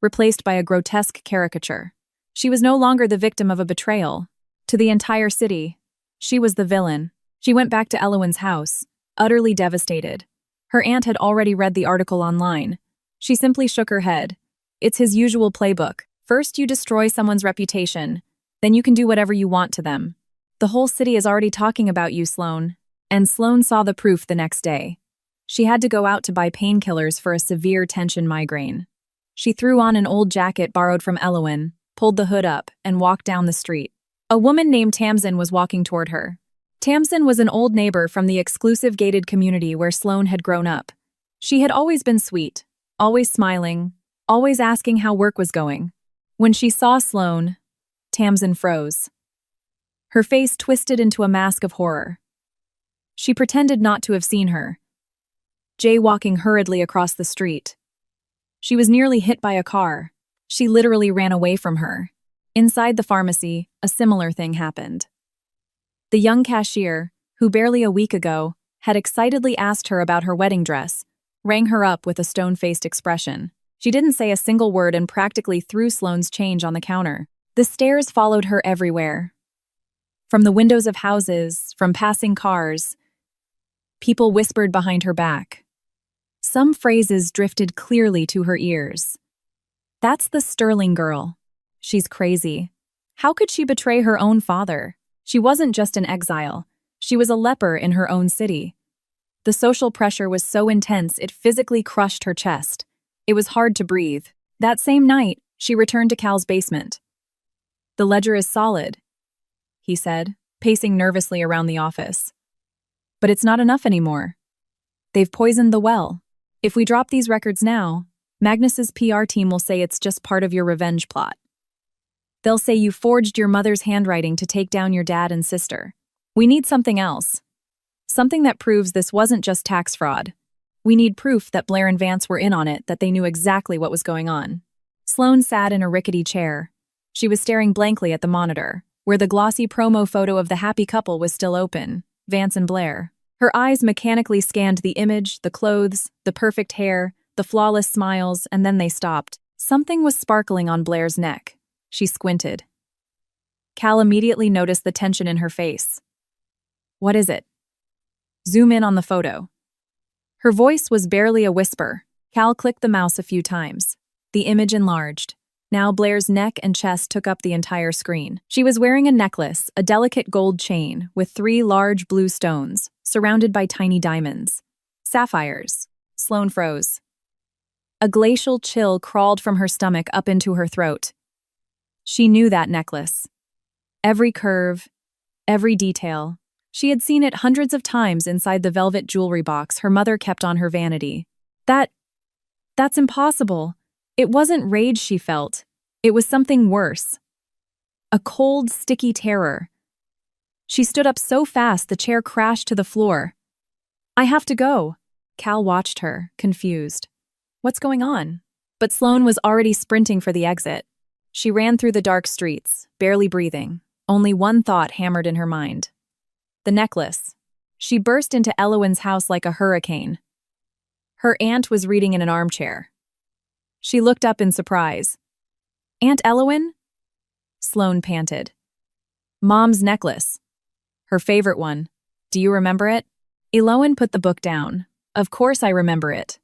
replaced by a grotesque caricature. She was no longer the victim of a betrayal. To the entire city, she was the villain. She went back to Elowen's house, utterly devastated. Her aunt had already read the article online. She simply shook her head. It's his usual playbook. First you destroy someone's reputation, then you can do whatever you want to them. The whole city is already talking about you, Sloan. And Sloan saw the proof the next day. She had to go out to buy painkillers for a severe tension migraine. She threw on an old jacket borrowed from Elowen, pulled the hood up, and walked down the street. A woman named Tamsin was walking toward her. Tamsin was an old neighbor from the exclusive gated community where Sloan had grown up. She had always been sweet, always smiling, always asking how work was going. When she saw Sloan, Tamsin froze. Her face twisted into a mask of horror. She pretended not to have seen her, jaywalking hurriedly across the street. She was nearly hit by a car. She literally ran away from her. Inside the pharmacy, a similar thing happened. The young cashier, who barely a week ago had excitedly asked her about her wedding dress, rang her up with a stone-faced expression. She didn't say a single word and practically threw Sloan's change on the counter. The stares followed her everywhere. From the windows of houses, from passing cars. People whispered behind her back. Some phrases drifted clearly to her ears. That's the Sterling girl. She's crazy. How could she betray her own father? She wasn't just an exile. She was a leper in her own city. The social pressure was so intense it physically crushed her chest. It was hard to breathe. That same night, she returned to Cal's basement. "The ledger is solid," he said, pacing nervously around the office. "But it's not enough anymore. They've poisoned the well. If we drop these records now, Magnus's PR team will say it's just part of your revenge plot. They'll say you forged your mother's handwriting to take down your dad and sister. We need something else. Something that proves this wasn't just tax fraud. We need proof that Blair and Vance were in on it, that they knew exactly what was going on." Sloane sat in a rickety chair. She was staring blankly at the monitor, where the glossy promo photo of the happy couple was still open, Vance and Blair. Her eyes mechanically scanned the image, the clothes, the perfect hair, the flawless smiles, and then they stopped. Something was sparkling on Blair's neck. She squinted. Cal immediately noticed the tension in her face. "What is it?" "Zoom in on the photo." Her voice was barely a whisper. Cal clicked the mouse a few times. The image enlarged. Now Blair's neck and chest took up the entire screen. She was wearing a necklace, a delicate gold chain, with 3 large blue stones, surrounded by tiny diamonds. Sapphires. Sloane froze. A glacial chill crawled from her stomach up into her throat. She knew that necklace. Every curve, every detail. She had seen it hundreds of times inside the velvet jewelry box her mother kept on her vanity. That's impossible. It wasn't rage she felt. It was something worse. A cold, sticky terror. She stood up so fast the chair crashed to the floor. "I have to go." Cal watched her, confused. "What's going on?" But Sloane was already sprinting for the exit. She ran through the dark streets, barely breathing. Only one thought hammered in her mind. The necklace. She burst into Elowen's house like a hurricane. Her aunt was reading in an armchair. She looked up in surprise. "Aunt Elowen?" Sloane panted. "Mom's necklace. Her favorite one. Do you remember it?" Elowen put the book down. "Of course I remember it."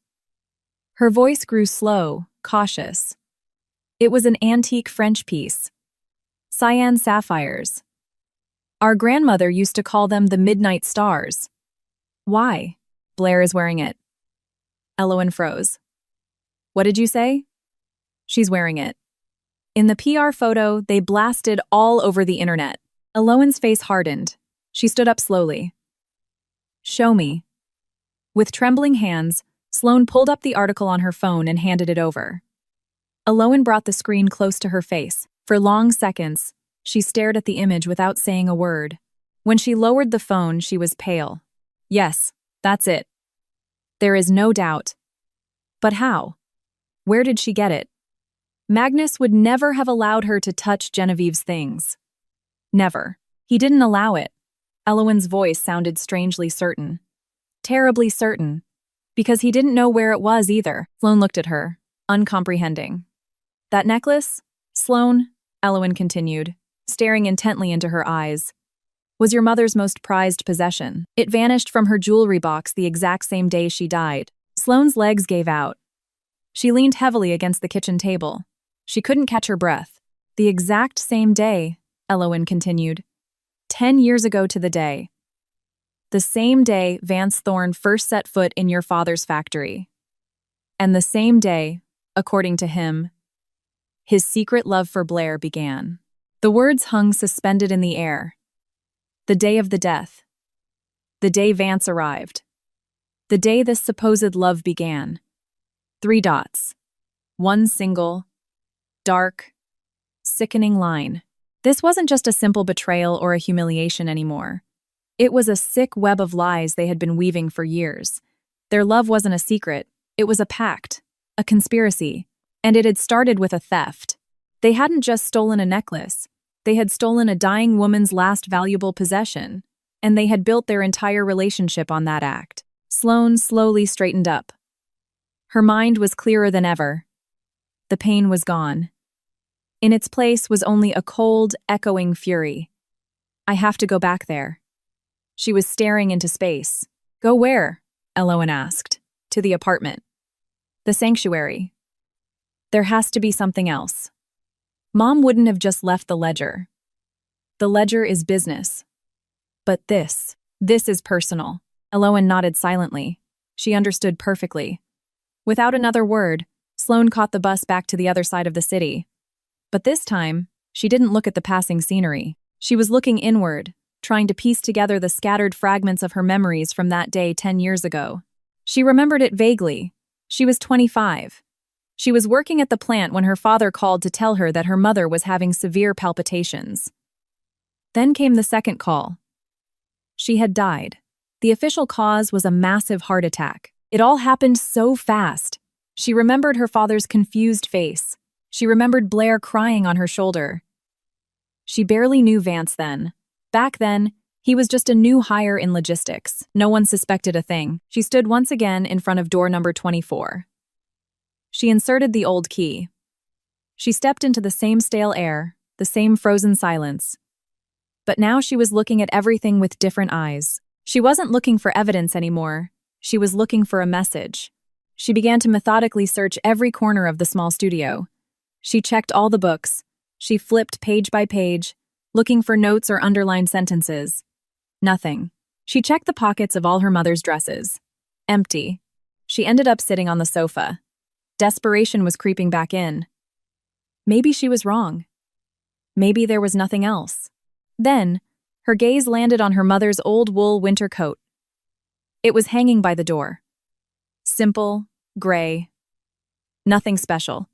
Her voice grew slow, cautious. It was an antique French piece. Cyan sapphires. Our grandmother used to call them the Midnight Stars. "Why?" "Blair is wearing it." Elowen froze. "What did you say?" "She's wearing it." In the PR photo, they blasted all over the internet. Elowen's face hardened. She stood up slowly. "Show me." With trembling hands, Sloane pulled up the article on her phone and handed it over. Elowen brought the screen close to her face. For long seconds, she stared at the image without saying a word. When she lowered the phone, she was pale. "Yes, that's it. There is no doubt." But how? Where did she get it? Magnus would never have allowed her to touch Genevieve's things. Never. He didn't allow it. Elowen's voice sounded strangely certain. Terribly certain. Because he didn't know where it was either. Sloane looked at her, uncomprehending. "That necklace, Sloane," Elowen continued, staring intently into her eyes, "was your mother's most prized possession. It vanished from her jewelry box the exact same day she died." Sloane's legs gave out. She leaned heavily against the kitchen table. She couldn't catch her breath. "The exact same day," Elowen continued. 10 years ago to the day. The same day Vance Thorne first set foot in your father's factory. And the same day, according to him, his secret love for Blair began. The words hung suspended in the air. The day of the death. The day Vance arrived. The day this supposed love began. 3 dots. One single, dark, sickening line. This wasn't just a simple betrayal or a humiliation anymore. It was a sick web of lies they had been weaving for years. Their love wasn't a secret. It was a pact, a conspiracy, and it had started with a theft. They hadn't just stolen a necklace. They had stolen a dying woman's last valuable possession, and they had built their entire relationship on that act. Sloane slowly straightened up. Her mind was clearer than ever. The pain was gone. In its place was only a cold, echoing fury. "I have to go back there." She was staring into space. Go where? Elowen asked. To the apartment. The sanctuary. There has to be something else. Mom wouldn't have just left the ledger. The ledger is business. But this is personal. Elowen nodded silently. She understood perfectly. Without another word, Sloane caught the bus back to the other side of the city. But this time, she didn't look at the passing scenery. She was looking inward, trying to piece together the scattered fragments of her memories from that day 10 years ago. She remembered it vaguely. She was 25. She was working at the plant when her father called to tell her that her mother was having severe palpitations. Then came the second call. She had died. The official cause was a massive heart attack. It all happened so fast. She remembered her father's confused face. She remembered Blair crying on her shoulder. She barely knew Vance then. Back then, he was just a new hire in logistics. No one suspected a thing. She stood once again in front of door number 24. She inserted the old key. She stepped into the same stale air, the same frozen silence. But now she was looking at everything with different eyes. She wasn't looking for evidence anymore. She was looking for a message. She began to methodically search every corner of the small studio. She checked all the books. She flipped page by page, looking for notes or underlined sentences. Nothing. She checked the pockets of all her mother's dresses. Empty. She ended up sitting on the sofa. Desperation was creeping back in. Maybe she was wrong. Maybe there was nothing else. Then, her gaze landed on her mother's old wool winter coat. It was hanging by the door. Simple, gray. Nothing special.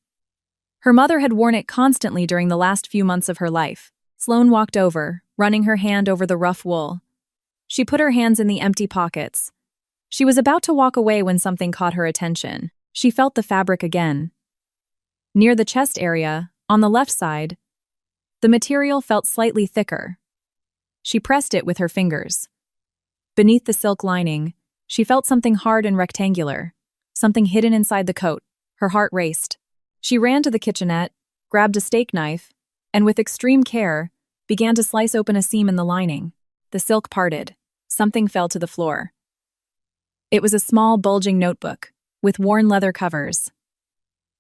Her mother had worn it constantly during the last few months of her life. Sloane walked over, running her hand over the rough wool. She put her hands in the empty pockets. She was about to walk away when something caught her attention. She felt the fabric again. Near the chest area, on the left side, the material felt slightly thicker. She pressed it with her fingers. Beneath the silk lining, she felt something hard and rectangular, something hidden inside the coat. Her heart raced. She ran to the kitchenette, grabbed a steak knife, and with extreme care, began to slice open a seam in the lining. The silk parted. Something fell to the floor. It was a small, bulging notebook, with worn leather covers.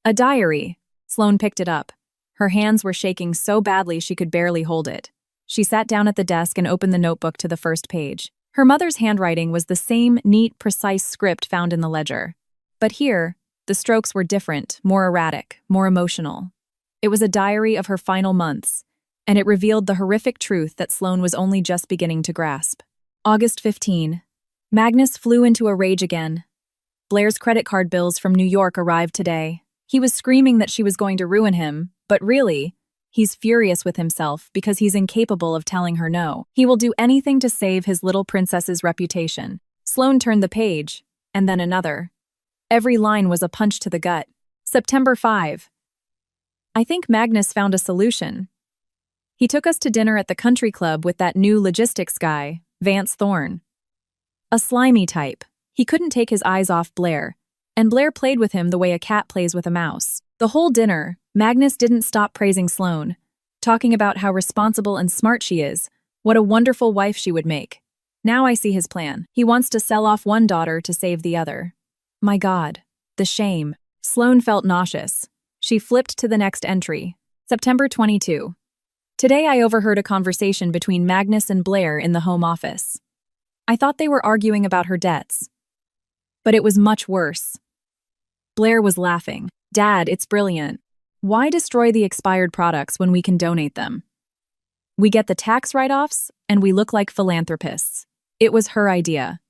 A diary. Sloane picked it up. Her hands were shaking so badly she could barely hold it. She sat down at the desk and opened the notebook to the first page. Her mother's handwriting was the same neat, precise script found in the ledger. But here, the strokes were different, more erratic, more emotional. It was a diary of her final months, and it revealed the horrific truth that Sloane was only just beginning to grasp. August 15. Magnus flew into a rage again. Blair's credit card bills from New York arrived today. He was screaming that she was going to ruin him, but really, he's furious with himself because he's incapable of telling her no. He will do anything to save his little princess's reputation. Sloane turned the page, and then another. Every line was a punch to the gut. September 5. I think Magnus found a solution. He took us to dinner at the country club with that new logistics guy, Vance Thorne. A slimy type. He couldn't take his eyes off Blair, and Blair played with him the way a cat plays with a mouse. The whole dinner, Magnus didn't stop praising Sloane, talking about how responsible and smart she is, what a wonderful wife she would make. Now I see his plan. He wants to sell off one daughter to save the other. My God, the shame. Sloane felt nauseous. She flipped to the next entry. September 22. Today I overheard a conversation between Magnus and Blair in the home office. I thought they were arguing about her debts. But it was much worse. Blair was laughing. Dad, it's brilliant. Why destroy the expired products when we can donate them? We get the tax write-offs, and we look like philanthropists. It was her idea.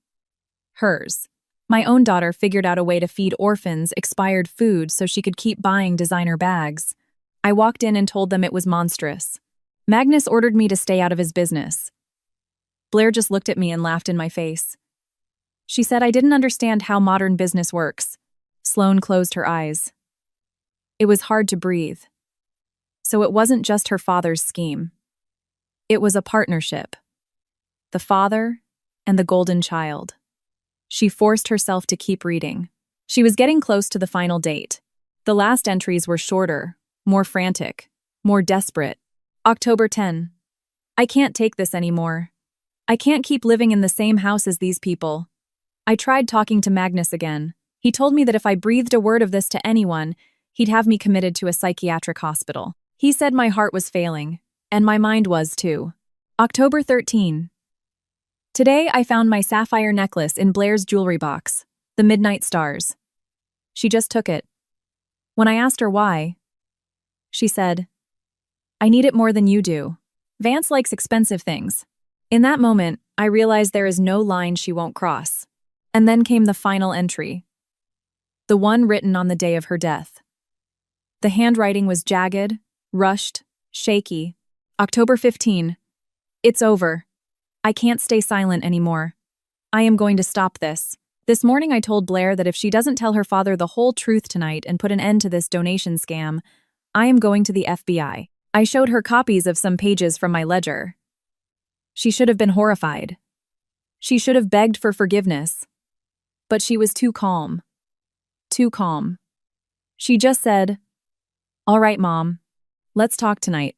Hers. My own daughter figured out a way to feed orphans expired food so she could keep buying designer bags. I walked in and told them it was monstrous. Magnus ordered me to stay out of his business. Blair just looked at me and laughed in my face. She said I didn't understand how modern business works. Sloane closed her eyes. It was hard to breathe. So it wasn't just her father's scheme. It was a partnership. The father and the golden child. She forced herself to keep reading. She was getting close to the final date. The last entries were shorter, more frantic, more desperate. October 10. I can't take this anymore. I can't keep living in the same house as these people. I tried talking to Magnus again. He told me that if I breathed a word of this to anyone, he'd have me committed to a psychiatric hospital. He said my heart was failing, and my mind was too. October 13. Today I found my sapphire necklace in Blair's jewelry box, the Midnight Stars. She just took it. When I asked her why, she said, "I need it more than you do. Vance likes expensive things." In that moment, I realized there is no line she won't cross. And then came the final entry. The one written on the day of her death. The handwriting was jagged, rushed, shaky. October 15. It's over. I can't stay silent anymore. I am going to stop this. This morning I told Blair that if she doesn't tell her father the whole truth tonight and put an end to this donation scam, I am going to the FBI. I showed her copies of some pages from my ledger. She should have been horrified. She should have begged for forgiveness. But she was too calm. Too calm. She just said, "All right, Mom. Let's talk tonight.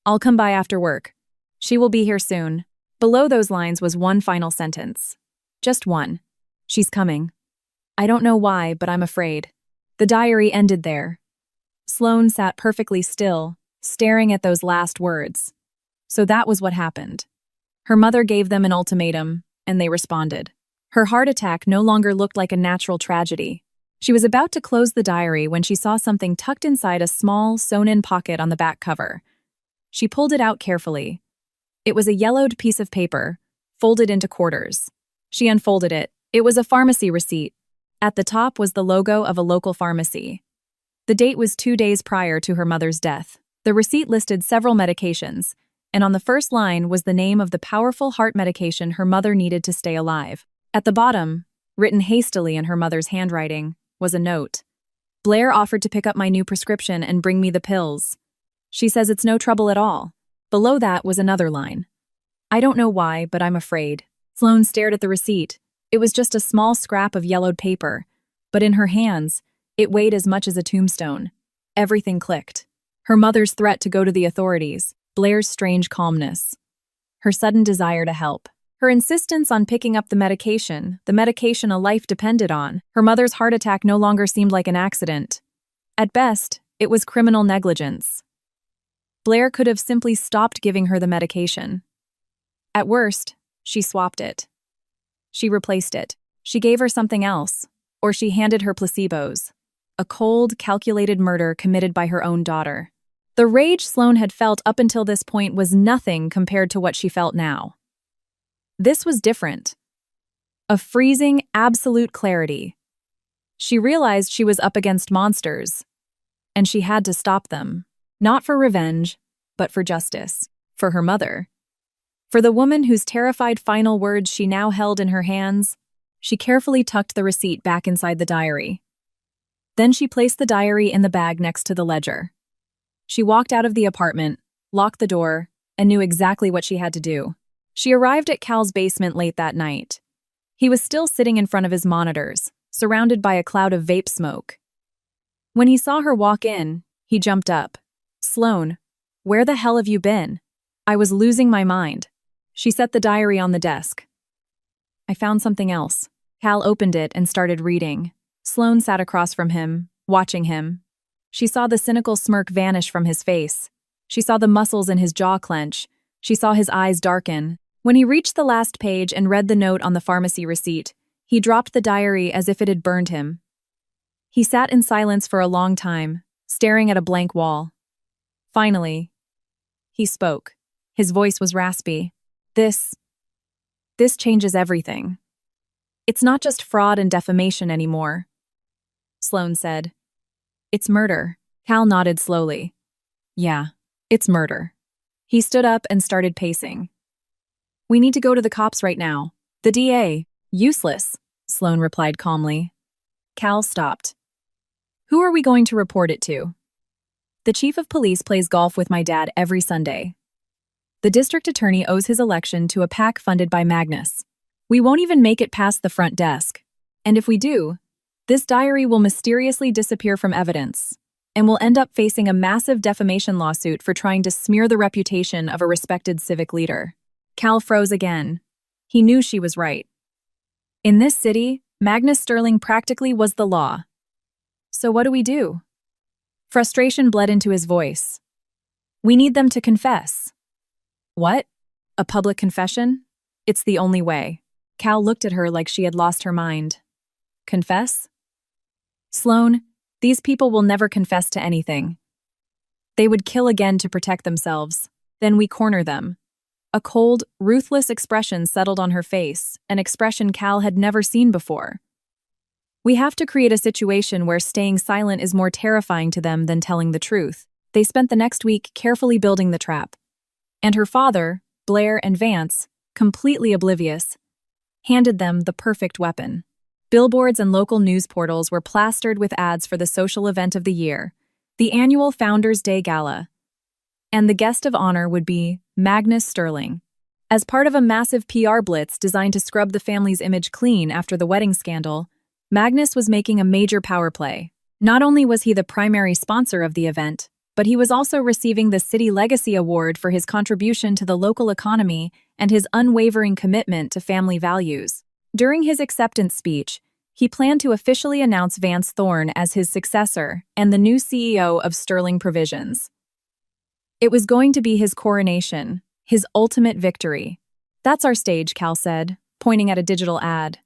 I'll come by after work. She will be here soon." Below those lines was one final sentence. Just one. "She's coming. I don't know why, but I'm afraid." The diary ended there. Sloane sat perfectly still, staring at those last words. So that was what happened. Her mother gave them an ultimatum, and they responded. Her heart attack no longer looked like a natural tragedy. She was about to close the diary when she saw something tucked inside a small, sewn-in pocket on the back cover. She pulled it out carefully. It was a yellowed piece of paper, folded into quarters. She unfolded it. It was a pharmacy receipt. At the top was the logo of a local pharmacy. The date was 2 days prior to her mother's death. The receipt listed several medications, and on the first line was the name of the powerful heart medication her mother needed to stay alive. At the bottom, written hastily in her mother's handwriting, was a note. "Blair offered to pick up my new prescription and bring me the pills. She says it's no trouble at all." Below that was another line. "I don't know why, but I'm afraid." Sloane stared at the receipt. It was just a small scrap of yellowed paper, but in her hands, it weighed as much as a tombstone. Everything clicked. Her mother's threat to go to the authorities, Blair's strange calmness, her sudden desire to help, her insistence on picking up the medication a life depended on. Her mother's heart attack no longer seemed like an accident. At best, it was criminal negligence. Blair could have simply stopped giving her the medication. At worst, she swapped it. She replaced it. She gave her something else, or she handed her placebos. A cold, calculated murder committed by her own daughter. The rage Sloane had felt up until this point was nothing compared to what she felt now. This was different. A freezing, absolute clarity. She realized she was up against monsters, and she had to stop them. Not for revenge, but for justice. For her mother. For the woman whose terrified final words she now held in her hands. She carefully tucked the receipt back inside the diary. Then she placed the diary in the bag next to the ledger. She walked out of the apartment, locked the door, and knew exactly what she had to do. She arrived at Cal's basement late that night. He was still sitting in front of his monitors, surrounded by a cloud of vape smoke. When he saw her walk in, he jumped up. "Sloane, where the hell have you been? I was losing my mind." She set the diary on the desk. "I found something else." Cal opened it and started reading. Sloane sat across from him, watching him. She saw the cynical smirk vanish from his face. She saw the muscles in his jaw clench. She saw his eyes darken. When he reached the last page and read the note on the pharmacy receipt, he dropped the diary as if it had burned him. He sat in silence for a long time, staring at a blank wall. Finally, he spoke. His voice was raspy. This changes everything. It's not just fraud and defamation anymore," Sloane said. "It's murder." Cal nodded slowly. "Yeah, it's murder." He stood up and started pacing. "We need to go to the cops right now." "The DA. Useless," Sloane replied calmly. Cal stopped. "Who are we going to report it to?" "The chief of police plays golf with my dad every Sunday. The district attorney owes his election to a PAC funded by Magnus. We won't even make it past the front desk. And if we do, this diary will mysteriously disappear from evidence, and we'll end up facing a massive defamation lawsuit for trying to smear the reputation of a respected civic leader." Cal froze again. He knew she was right. In this city, Magnus Sterling practically was the law. So what do we do? Frustration bled into his voice. We need them to confess. What? A public confession? It's the only way. Cal looked at her like she had lost her mind. Confess? Sloan, these people will never confess to anything. They would kill again to protect themselves. Then we corner them. A cold, ruthless expression settled on her face, an expression Cal had never seen before. We have to create a situation where staying silent is more terrifying to them than telling the truth. They spent the next week carefully building the trap. And her father, Blair and Vance, completely oblivious, handed them the perfect weapon. Billboards and local news portals were plastered with ads for the social event of the year, the annual Founders' Day Gala. And the guest of honor would be Magnus Sterling. As part of a massive PR blitz designed to scrub the family's image clean after the wedding scandal, Magnus was making a major power play. Not only was he the primary sponsor of the event, but he was also receiving the City Legacy Award for his contribution to the local economy and his unwavering commitment to family values. During his acceptance speech, he planned to officially announce Vance Thorne as his successor and the new CEO of Sterling Provisions. It was going to be his coronation, his ultimate victory. That's our stage, Cal said, pointing at a digital ad.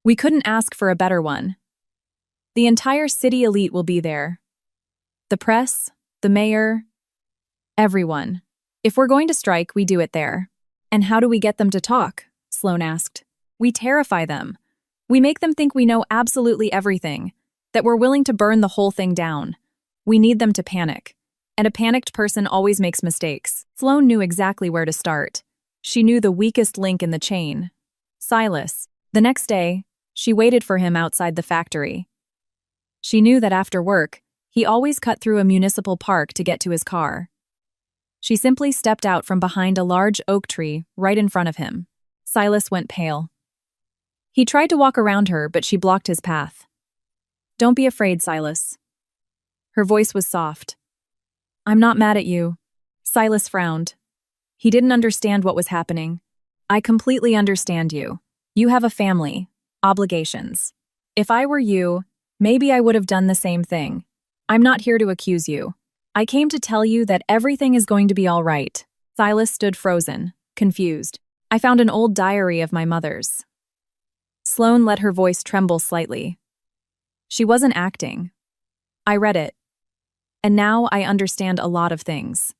We couldn't ask for a better one. The entire city elite will be there. The press, the mayor, everyone. If we're going to strike, we do it there. And how do we get them to talk? Sloan asked. We terrify them. We make them think we know absolutely everything, that we're willing to burn the whole thing down. We need them to panic. And a panicked person always makes mistakes. Sloan knew exactly where to start. She knew the weakest link in the chain. Silas. The next day, she waited for him outside the factory. She knew that after work, he always cut through a municipal park to get to his car. She simply stepped out from behind a large oak tree right in front of him. Silas went pale. He tried to walk around her, but she blocked his path. Don't be afraid, Silas. Her voice was soft. I'm not mad at you. Silas frowned. He didn't understand what was happening. I completely understand you. You have a family, obligations. If I were you, maybe I would have done the same thing. I'm not here to accuse you. I came to tell you that everything is going to be all right. Silas stood frozen, confused. I found an old diary of my mother's. Sloan let her voice tremble slightly. She wasn't acting. I read it. And now I understand a lot of things.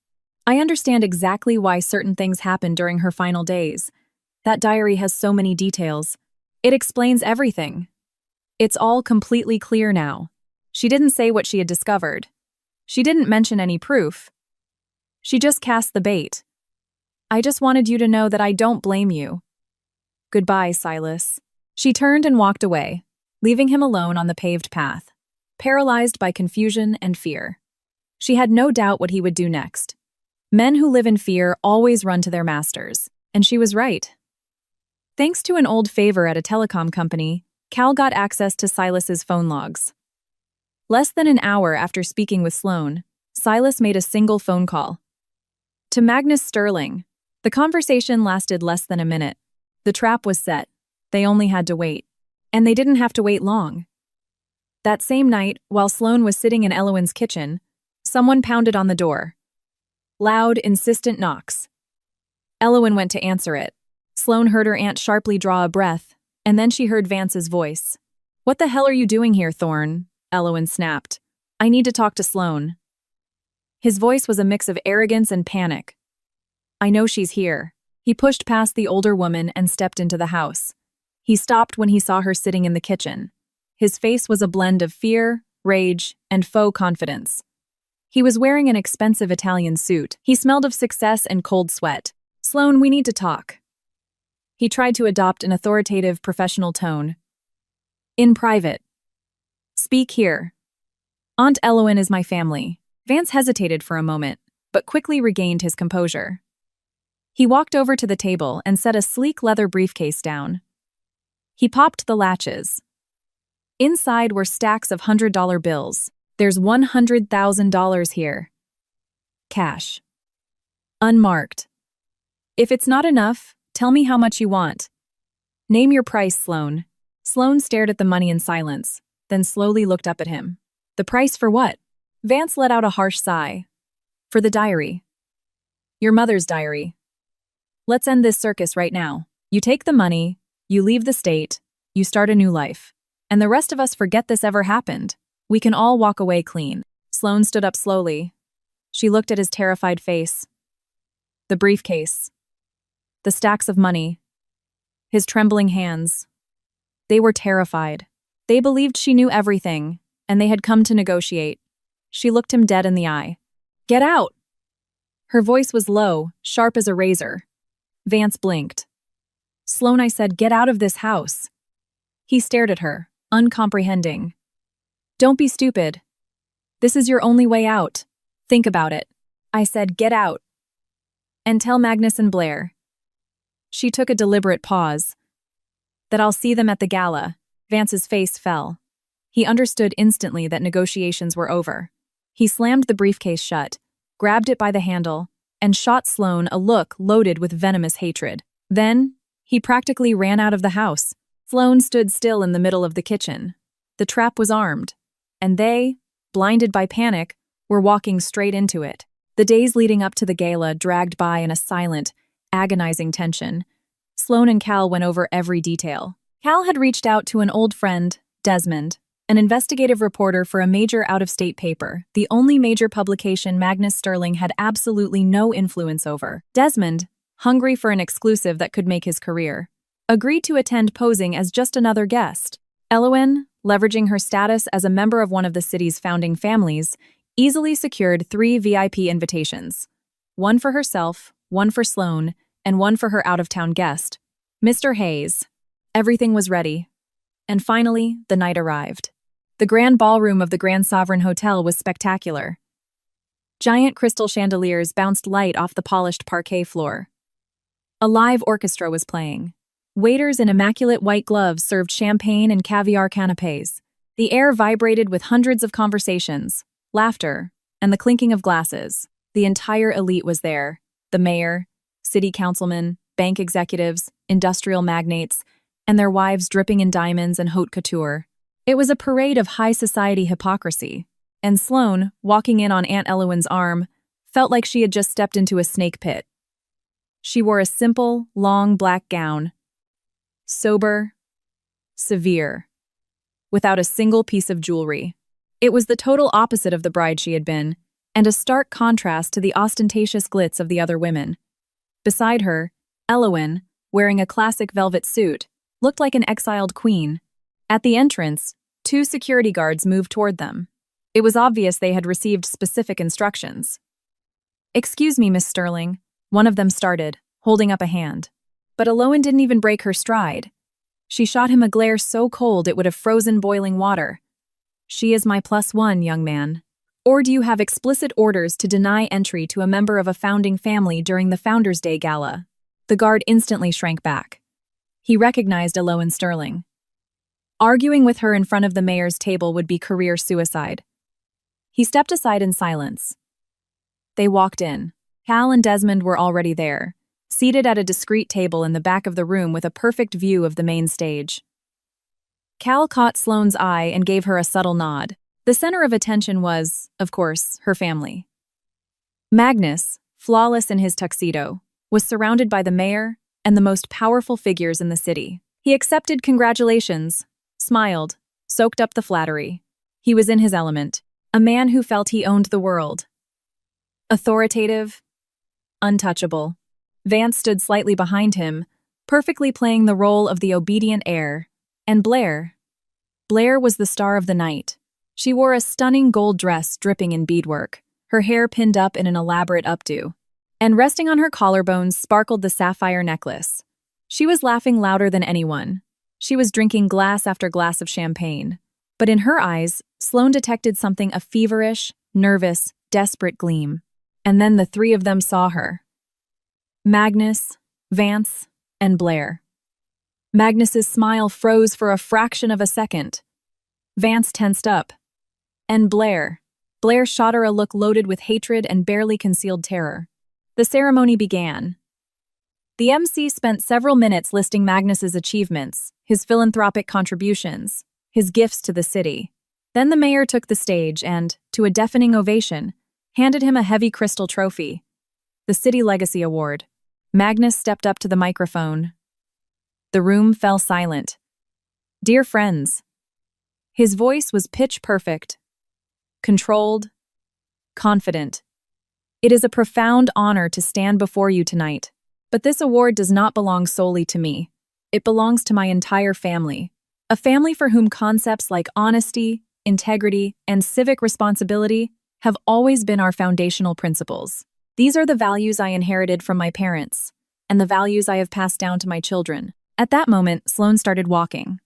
I understand exactly why certain things happened during her final days. That diary has so many details. It explains everything. It's all completely clear now. She didn't say what she had discovered. She didn't mention any proof. She just cast the bait. I just wanted you to know that I don't blame you. Goodbye, Silas. She turned and walked away, leaving him alone on the paved path, paralyzed by confusion and fear. She had no doubt what he would do next. Men who live in fear always run to their masters, and she was right. Thanks to an old favor at a telecom company, Cal got access to Silas's phone logs. Less than an hour after speaking with Sloan, Silas made a single phone call. To Magnus Sterling. The conversation lasted less than a minute. The trap was set. They only had to wait. And they didn't have to wait long. That same night, while Sloan was sitting in Elowin's kitchen, someone pounded on the door. Loud, insistent knocks. Elowin went to answer it. Sloan heard her aunt sharply draw a breath, and then she heard Vance's voice. What the hell are you doing here, Thorne? Elowin snapped. I need to talk to Sloan. His voice was a mix of arrogance and panic. I know she's here. He pushed past the older woman and stepped into the house. He stopped when he saw her sitting in the kitchen. His face was a blend of fear, rage, and faux confidence. He was wearing an expensive Italian suit. He smelled of success and cold sweat. Sloan, we need to talk. He tried to adopt an authoritative, professional tone. In private. Speak here. Aunt Elowin is my family. Vance hesitated for a moment, but quickly regained his composure. He walked over to the table and set a sleek leather briefcase down. He popped the latches. Inside were stacks of $100 bills. There's $100,000 here. Cash. Unmarked. If it's not enough, tell me how much you want. Name your price, Sloane. Sloane stared at the money in silence, then slowly looked up at him. The price for what? Vance let out a harsh sigh. For the diary. Your mother's diary. Let's end this circus right now. You take the money, you leave the state, you start a new life. And the rest of us forget this ever happened. We can all walk away clean. Sloane stood up slowly. She looked at his terrified face. The briefcase. The stacks of money. His trembling hands. They were terrified. They believed she knew everything, and they had come to negotiate. She looked him dead in the eye. Get out! Her voice was low, sharp as a razor. Vance blinked. Sloane, I said, get out of this house. He stared at her, uncomprehending. Don't be stupid. This is your only way out. Think about it. I said, get out. And tell Magnus and Blair. She took a deliberate pause. That I'll see them at the gala. Vance's face fell. He understood instantly that negotiations were over. He slammed the briefcase shut, grabbed it by the handle, and shot Sloane a look loaded with venomous hatred. Then, he practically ran out of the house. Sloane stood still in the middle of the kitchen. The trap was armed, and they, blinded by panic, were walking straight into it. The days leading up to the gala dragged by in a silent, agonizing tension. Sloane and Cal went over every detail. Cal had reached out to an old friend, Desmond, an investigative reporter for a major out-of-state paper, the only major publication Magnus Sterling had absolutely no influence over. Desmond, hungry for an exclusive that could make his career, agreed to attend posing as just another guest. Elowen, leveraging her status as a member of one of the city's founding families, easily secured 3 VIP invitations. One for herself, one for Sloane, and one for her out-of-town guest, Mr. Hayes. Everything was ready. And finally, the night arrived. The grand ballroom of the Grand Sovereign Hotel was spectacular. Giant crystal chandeliers bounced light off the polished parquet floor. A live orchestra was playing. Waiters in immaculate white gloves served champagne and caviar canapés. The air vibrated with hundreds of conversations, laughter, and the clinking of glasses. The entire elite was there. The mayor, city councilmen, bank executives, industrial magnates, and their wives dripping in diamonds and haute couture. It was a parade of high society hypocrisy, and Sloane, walking in on Aunt Elowen's arm, felt like she had just stepped into a snake pit. She wore a simple, long black gown, sober, severe, without a single piece of jewelry. It was the total opposite of the bride she had been, and a stark contrast to the ostentatious glitz of the other women. Beside her, Elowen, wearing a classic velvet suit, looked like an exiled queen. At the entrance, 2 security guards moved toward them. It was obvious they had received specific instructions. Excuse me, Miss Sterling, one of them started, holding up a hand. But Elowen didn't even break her stride. She shot him a glare so cold it would have frozen boiling water. She is my +1, young man. Or do you have explicit orders to deny entry to a member of a founding family during the Founders' Day Gala? The guard instantly shrank back. He recognized Elowen Sterling. Arguing with her in front of the mayor's table would be career suicide. He stepped aside in silence. They walked in. Cal and Desmond were already there, seated at a discreet table in the back of the room with a perfect view of the main stage. Cal caught Sloane's eye and gave her a subtle nod. The center of attention was, of course, her family. Magnus, flawless in his tuxedo, was surrounded by the mayor and the most powerful figures in the city. He accepted congratulations, smiled, soaked up the flattery. He was in his element, a man who felt he owned the world. Authoritative, untouchable. Vance stood slightly behind him, perfectly playing the role of the obedient heir. And Blair. Blair was the star of the night. She wore a stunning gold dress dripping in beadwork, her hair pinned up in an elaborate updo. And resting on her collarbones sparkled the sapphire necklace. She was laughing louder than anyone. She was drinking glass after glass of champagne. But in her eyes, Sloane detected something a feverish, nervous, desperate gleam. And then the 3 of them saw her. Magnus, Vance, and Blair. Magnus's smile froze for a fraction of a second. Vance tensed up. And Blair. Blair shot her a look loaded with hatred and barely concealed terror. The ceremony began. The MC spent several minutes listing Magnus's achievements, his philanthropic contributions, his gifts to the city. Then the mayor took the stage and, to a deafening ovation, handed him a heavy crystal trophy, the City Legacy Award. Magnus stepped up to the microphone. The room fell silent. Dear friends. His voice was pitch perfect, controlled, confident. It is a profound honor to stand before you tonight. But this award does not belong solely to me. It belongs to my entire family. A family for whom concepts like honesty, integrity, and civic responsibility have always been our foundational principles. These are the values I inherited from my parents, and the values I have passed down to my children. At that moment, Sloane started walking.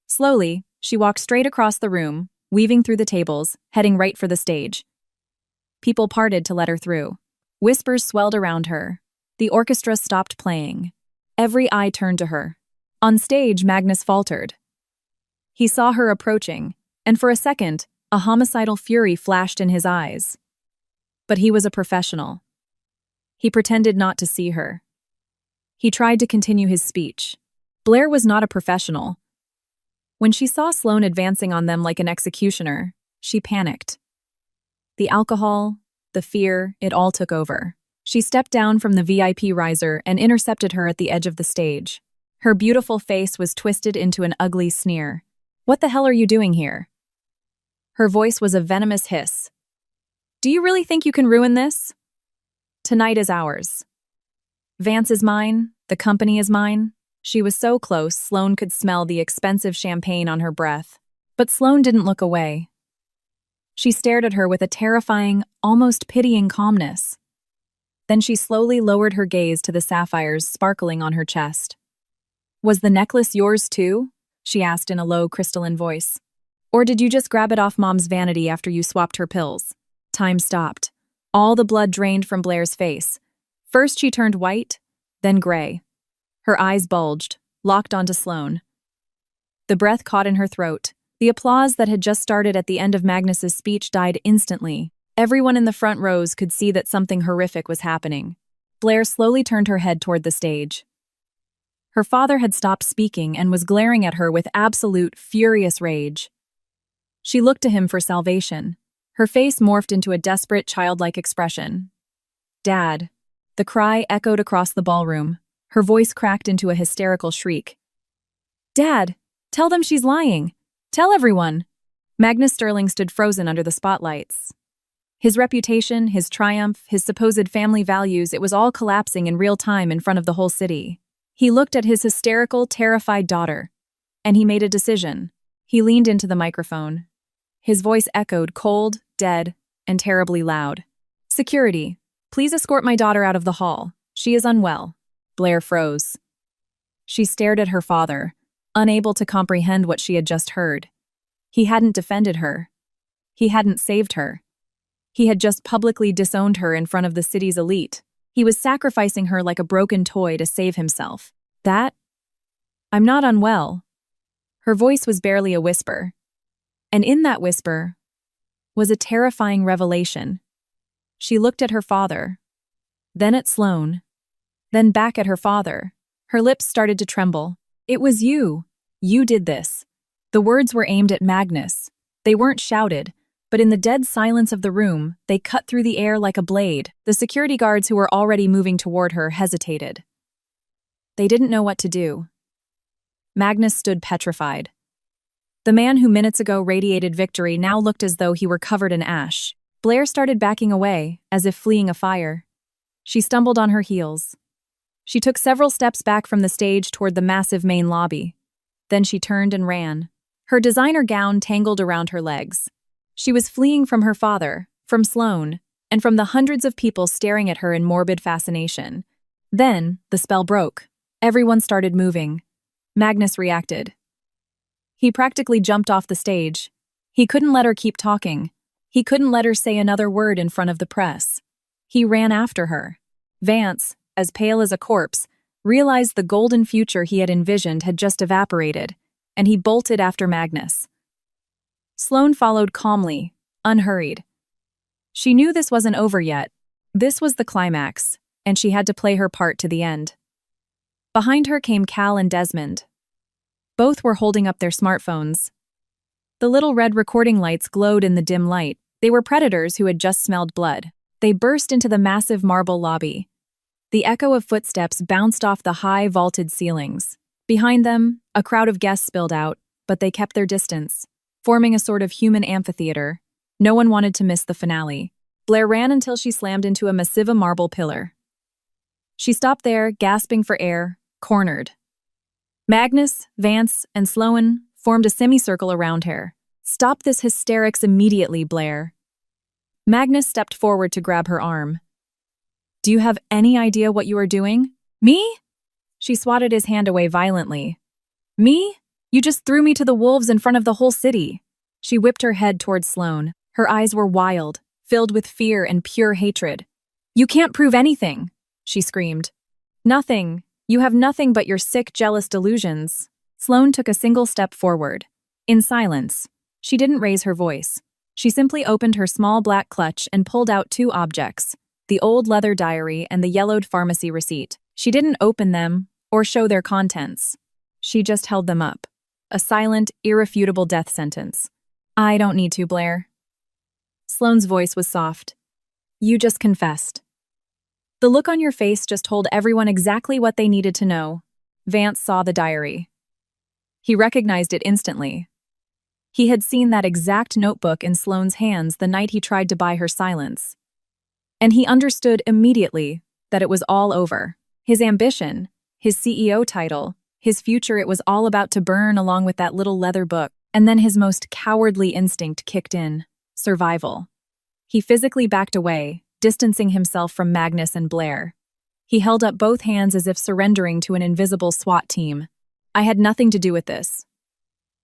Slowly, she walked straight across the room, weaving through the tables, heading right for the stage. People parted to let her through. Whispers swelled around her. The orchestra stopped playing. Every eye turned to her. On stage, Magnus faltered. He saw her approaching, and for a second, a homicidal fury flashed in his eyes. But he was a professional. He pretended not to see her. He tried to continue his speech. Blair was not a professional. When she saw Sloane advancing on them like an executioner, she panicked. The alcohol, the fear, it all took over. She stepped down from the VIP riser and intercepted her at the edge of the stage. Her beautiful face was twisted into an ugly sneer. What the hell are you doing here? Her voice was a venomous hiss. Do you really think you can ruin this? Tonight is ours. Vance is mine, the company is mine. She was so close, Sloane could smell the expensive champagne on her breath. But Sloane didn't look away. She stared at her with a terrifying, almost pitying calmness. Then she slowly lowered her gaze to the sapphires sparkling on her chest. Was the necklace yours too? She asked in a low, crystalline voice. Or did you just grab it off Mom's vanity after you swapped her pills? Time stopped. All the blood drained from Blair's face. First she turned white, then gray. Her eyes bulged, locked onto Sloane. The breath caught in her throat. The applause that had just started at the end of Magnus's speech died instantly. Everyone in the front rows could see that something horrific was happening. Blair slowly turned her head toward the stage. Her father had stopped speaking and was glaring at her with absolute, furious rage. She looked to him for salvation. Her face morphed into a desperate, childlike expression. Dad. The cry echoed across the ballroom. Her voice cracked into a hysterical shriek. Dad, tell them she's lying. Tell everyone. Magnus Sterling stood frozen under the spotlights. His reputation, his triumph, his supposed family values, it was all collapsing in real time in front of the whole city. He looked at his hysterical, terrified daughter, and he made a decision. He leaned into the microphone. His voice echoed cold, dead, and terribly loud. Security, please escort my daughter out of the hall. She is unwell. Blair froze. She stared at her father, unable to comprehend what she had just heard. He hadn't defended her. He hadn't saved her. He had just publicly disowned her in front of the city's elite. He was sacrificing her like a broken toy to save himself. That? I'm not unwell. Her voice was barely a whisper. And in that whisper was a terrifying revelation. She looked at her father, then at Sloane, then back at her father. Her lips started to tremble. It was you. You did this. The words were aimed at Magnus. They weren't shouted. But in the dead silence of the room, they cut through the air like a blade. The security guards who were already moving toward her hesitated. They didn't know what to do. Magnus stood petrified. The man who minutes ago radiated victory now looked as though he were covered in ash. Blair started backing away, as if fleeing a fire. She stumbled on her heels. She took several steps back from the stage toward the massive main lobby. Then she turned and ran. Her designer gown tangled around her legs. She was fleeing from her father, from Sloane, and from the hundreds of people staring at her in morbid fascination. Then, the spell broke. Everyone started moving. Magnus reacted. He practically jumped off the stage. He couldn't let her keep talking. He couldn't let her say another word in front of the press. He ran after her. Vance, as pale as a corpse, realized the golden future he had envisioned had just evaporated, and he bolted after Magnus. Sloane followed calmly, unhurried. She knew this wasn't over yet. This was the climax, and she had to play her part to the end. Behind her came Cal and Desmond. Both were holding up their smartphones. The little red recording lights glowed in the dim light. They were predators who had just smelled blood. They burst into the massive marble lobby. The echo of footsteps bounced off the high, vaulted ceilings. Behind them, a crowd of guests spilled out, but they kept their distance, forming a sort of human amphitheater. No one wanted to miss the finale. Blair ran until she slammed into a massive marble pillar. She stopped there, gasping for air, cornered. Magnus, Vance, and Sloan formed a semicircle around her. "Stop this hysterics immediately, Blair." Magnus stepped forward to grab her arm. "Do you have any idea what you are doing?" "Me?" She swatted his hand away violently. "Me? You just threw me to the wolves in front of the whole city." She whipped her head towards Sloan. Her eyes were wild, filled with fear and pure hatred. "You can't prove anything," she screamed. "Nothing. You have nothing but your sick, jealous delusions." Sloan took a single step forward. In silence, she didn't raise her voice. She simply opened her small black clutch and pulled out two objects, the old leather diary and the yellowed pharmacy receipt. She didn't open them or show their contents. She just held them up. A silent, irrefutable death sentence. "I don't need to, Blair." Sloane's voice was soft. "You just confessed." The look on your face just told everyone exactly what they needed to know. Vance saw the diary. He recognized it instantly. He had seen that exact notebook in Sloane's hands the night he tried to buy her silence. And he understood immediately that it was all over. His ambition, his CEO title, his future, it was all about to burn along with that little leather book. And then his most cowardly instinct kicked in: survival. He physically backed away, distancing himself from Magnus and Blair. He held up both hands as if surrendering to an invisible SWAT team. "I had nothing to do with this."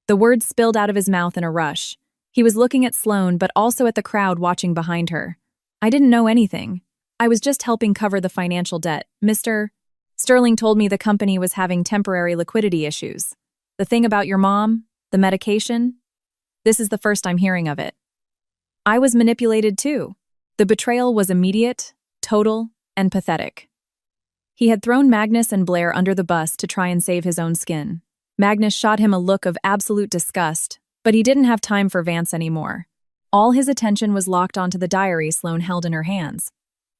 The words spilled out of his mouth in a rush. He was looking at Sloan, but also at the crowd watching behind her. "I didn't know anything. I was just helping cover the financial debt. Mr. Sterling told me the company was having temporary liquidity issues. The thing about your mom, the medication, this is the first I'm hearing of it. I was manipulated too." The betrayal was immediate, total, and pathetic. He had thrown Magnus and Blair under the bus to try and save his own skin. Magnus shot him a look of absolute disgust, but he didn't have time for Vance anymore. All his attention was locked onto the diary Sloan held in her hands.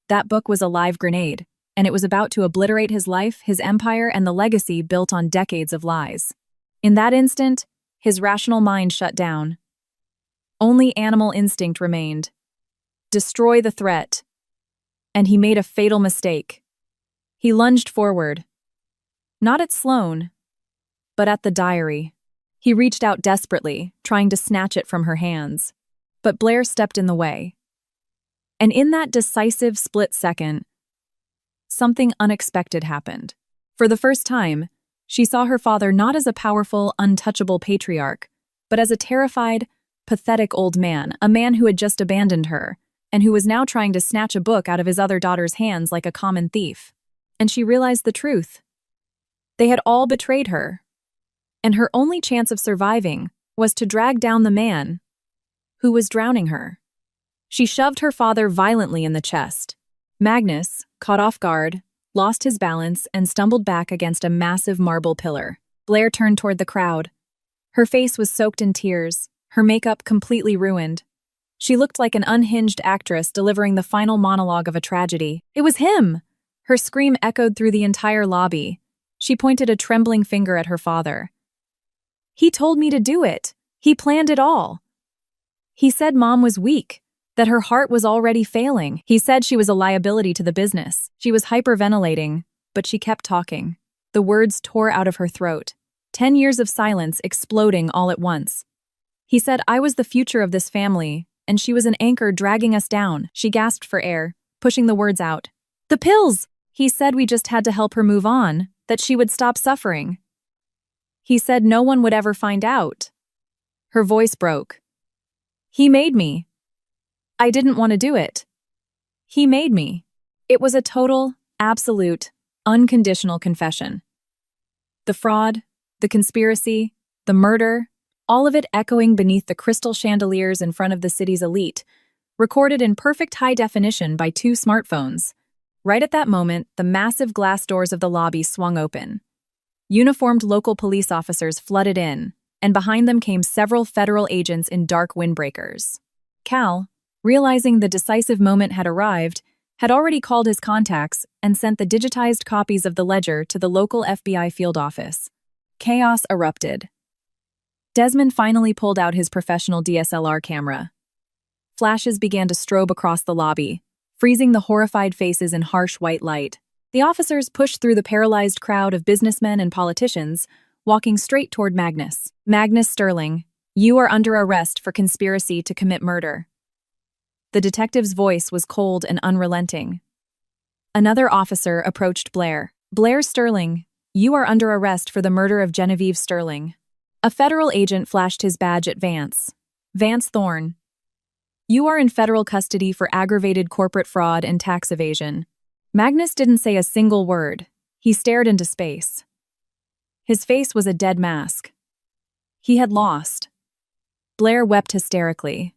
That book was a live grenade, and it was about to obliterate his life, his empire, and the legacy built on decades of lies. In that instant, his rational mind shut down. Only animal instinct remained. Destroy the threat. And he made a fatal mistake. He lunged forward. Not at Sloan, but at the diary. He reached out desperately, trying to snatch it from her hands. But Blair stepped in the way. And in that decisive split second, something unexpected happened. For the first time, she saw her father not as a powerful, untouchable patriarch, but as a terrified, pathetic old man, a man who had just abandoned her, and who was now trying to snatch a book out of his other daughter's hands like a common thief. And she realized the truth. They had all betrayed her, and her only chance of surviving was to drag down the man who was drowning her. She shoved her father violently in the chest. Magnus, caught off guard, lost his balance and stumbled back against a massive marble pillar. Blair turned toward the crowd. Her face was soaked in tears, her makeup completely ruined. She looked like an unhinged actress delivering the final monologue of a tragedy. It was him! Her scream echoed through the entire lobby. She pointed a trembling finger at her father. "He told me to do it. He planned it all. He said Mom was weak, that her heart was already failing. He said she was a liability to the business." She was hyperventilating, but she kept talking. The words tore out of her throat. 10 years of silence exploding all at once. "He said I was the future of this family, and she was an anchor dragging us down." She gasped for air, pushing the words out. "The pills! He said we just had to help her move on, that she would stop suffering. He said no one would ever find out." Her voice broke. "He made me. I didn't want to do it. He made me." It was a total, absolute, unconditional confession. The fraud, the conspiracy, the murder, all of it echoing beneath the crystal chandeliers in front of the city's elite, recorded in perfect high definition by 2 smartphones. Right at that moment, the massive glass doors of the lobby swung open. Uniformed local police officers flooded in, and behind them came several federal agents in dark windbreakers. Cal, realizing the decisive moment had arrived, had already called his contacts and sent the digitized copies of the ledger to the local FBI field office. Chaos erupted. Desmond finally pulled out his professional DSLR camera. Flashes began to strobe across the lobby, freezing the horrified faces in harsh white light. The officers pushed through the paralyzed crowd of businessmen and politicians, walking straight toward Magnus. Magnus Sterling, you are under arrest for conspiracy to commit murder. The detective's voice was cold and unrelenting. Another officer approached Blair. Blair Sterling, you are under arrest for the murder of Genevieve Sterling. A federal agent flashed his badge at Vance. Vance Thorne. You are in federal custody for aggravated corporate fraud and tax evasion. Magnus didn't say a single word. He stared into space. His face was a dead mask. He had lost. Blair wept hysterically.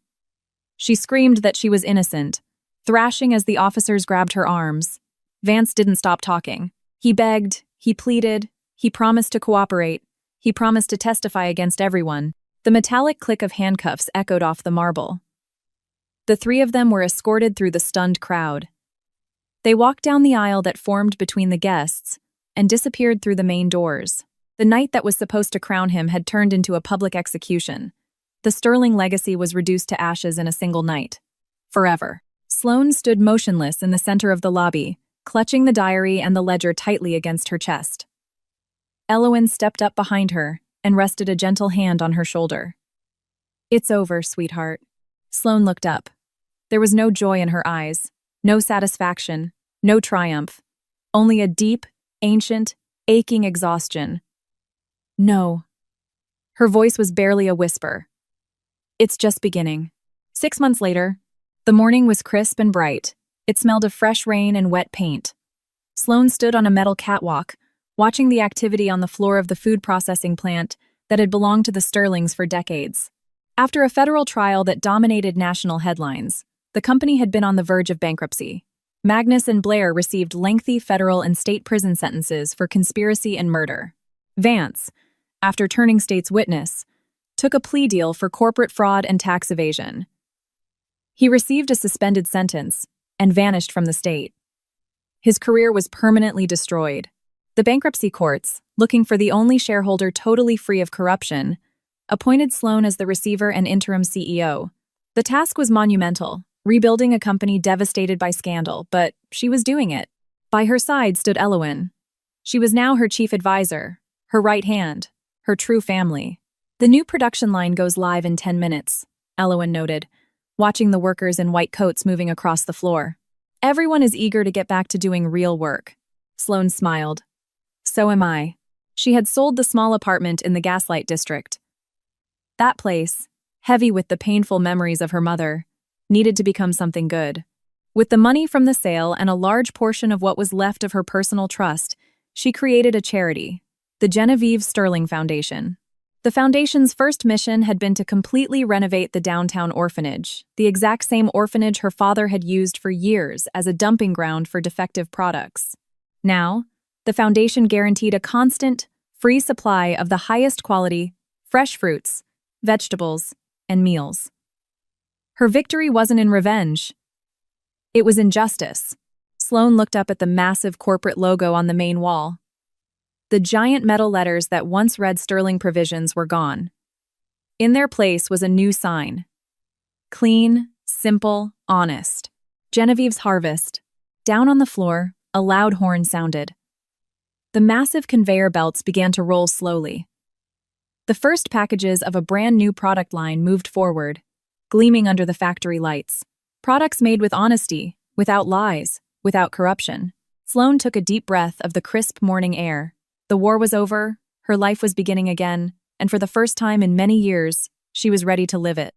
She screamed that she was innocent, thrashing as the officers grabbed her arms. Vance didn't stop talking. He begged, he pleaded, he promised to cooperate, he promised to testify against everyone. The metallic click of handcuffs echoed off the marble. The three of them were escorted through the stunned crowd. They walked down the aisle that formed between the guests and disappeared through the main doors. The night that was supposed to crown him had turned into a public execution. The Sterling legacy was reduced to ashes in a single night. Forever. Sloane stood motionless in the center of the lobby, clutching the diary and the ledger tightly against her chest. Elowen stepped up behind her and rested a gentle hand on her shoulder. It's over, sweetheart. Sloane looked up. There was no joy in her eyes, no satisfaction, no triumph, only a deep, ancient, aching exhaustion. No. Her voice was barely a whisper. It's just beginning. 6 months later, the morning was crisp and bright. It smelled of fresh rain and wet paint. Sloane stood on a metal catwalk, watching the activity on the floor of the food processing plant that had belonged to the Sterlings for decades. After a federal trial that dominated national headlines, the company had been on the verge of bankruptcy. Magnus and Blair received lengthy federal and state prison sentences for conspiracy and murder. Vance, after turning state's witness, took a plea deal for corporate fraud and tax evasion. He received a suspended sentence and vanished from the state. His career was permanently destroyed. The bankruptcy courts, looking for the only shareholder totally free of corruption, appointed Sloane as the receiver and interim CEO. The task was monumental, rebuilding a company devastated by scandal, but she was doing it. By her side stood Elowen. She was now her chief advisor, her right hand, her true family. The new production line goes live in 10 minutes, Elowen noted, watching the workers in white coats moving across the floor. Everyone is eager to get back to doing real work. Sloane smiled. So am I. She had sold the small apartment in the Gaslight District. That place, heavy with the painful memories of her mother, needed to become something good. With the money from the sale and a large portion of what was left of her personal trust, she created a charity, the Genevieve Sterling Foundation. The foundation's first mission had been to completely renovate the downtown orphanage, the exact same orphanage her father had used for years as a dumping ground for defective products. Now, the foundation guaranteed a constant, free supply of the highest quality, fresh fruits, vegetables, and meals. Her victory wasn't in revenge. It was in justice. Sloane looked up at the massive corporate logo on the main wall. The giant metal letters that once read Sterling Provisions were gone. In their place was a new sign. Clean, simple, honest. Genevieve's Harvest. Down on the floor, a loud horn sounded. The massive conveyor belts began to roll slowly. The first packages of a brand new product line moved forward, gleaming under the factory lights. Products made with honesty, without lies, without corruption. Sloane took a deep breath of the crisp morning air. The war was over, her life was beginning again, and for the first time in many years, she was ready to live it.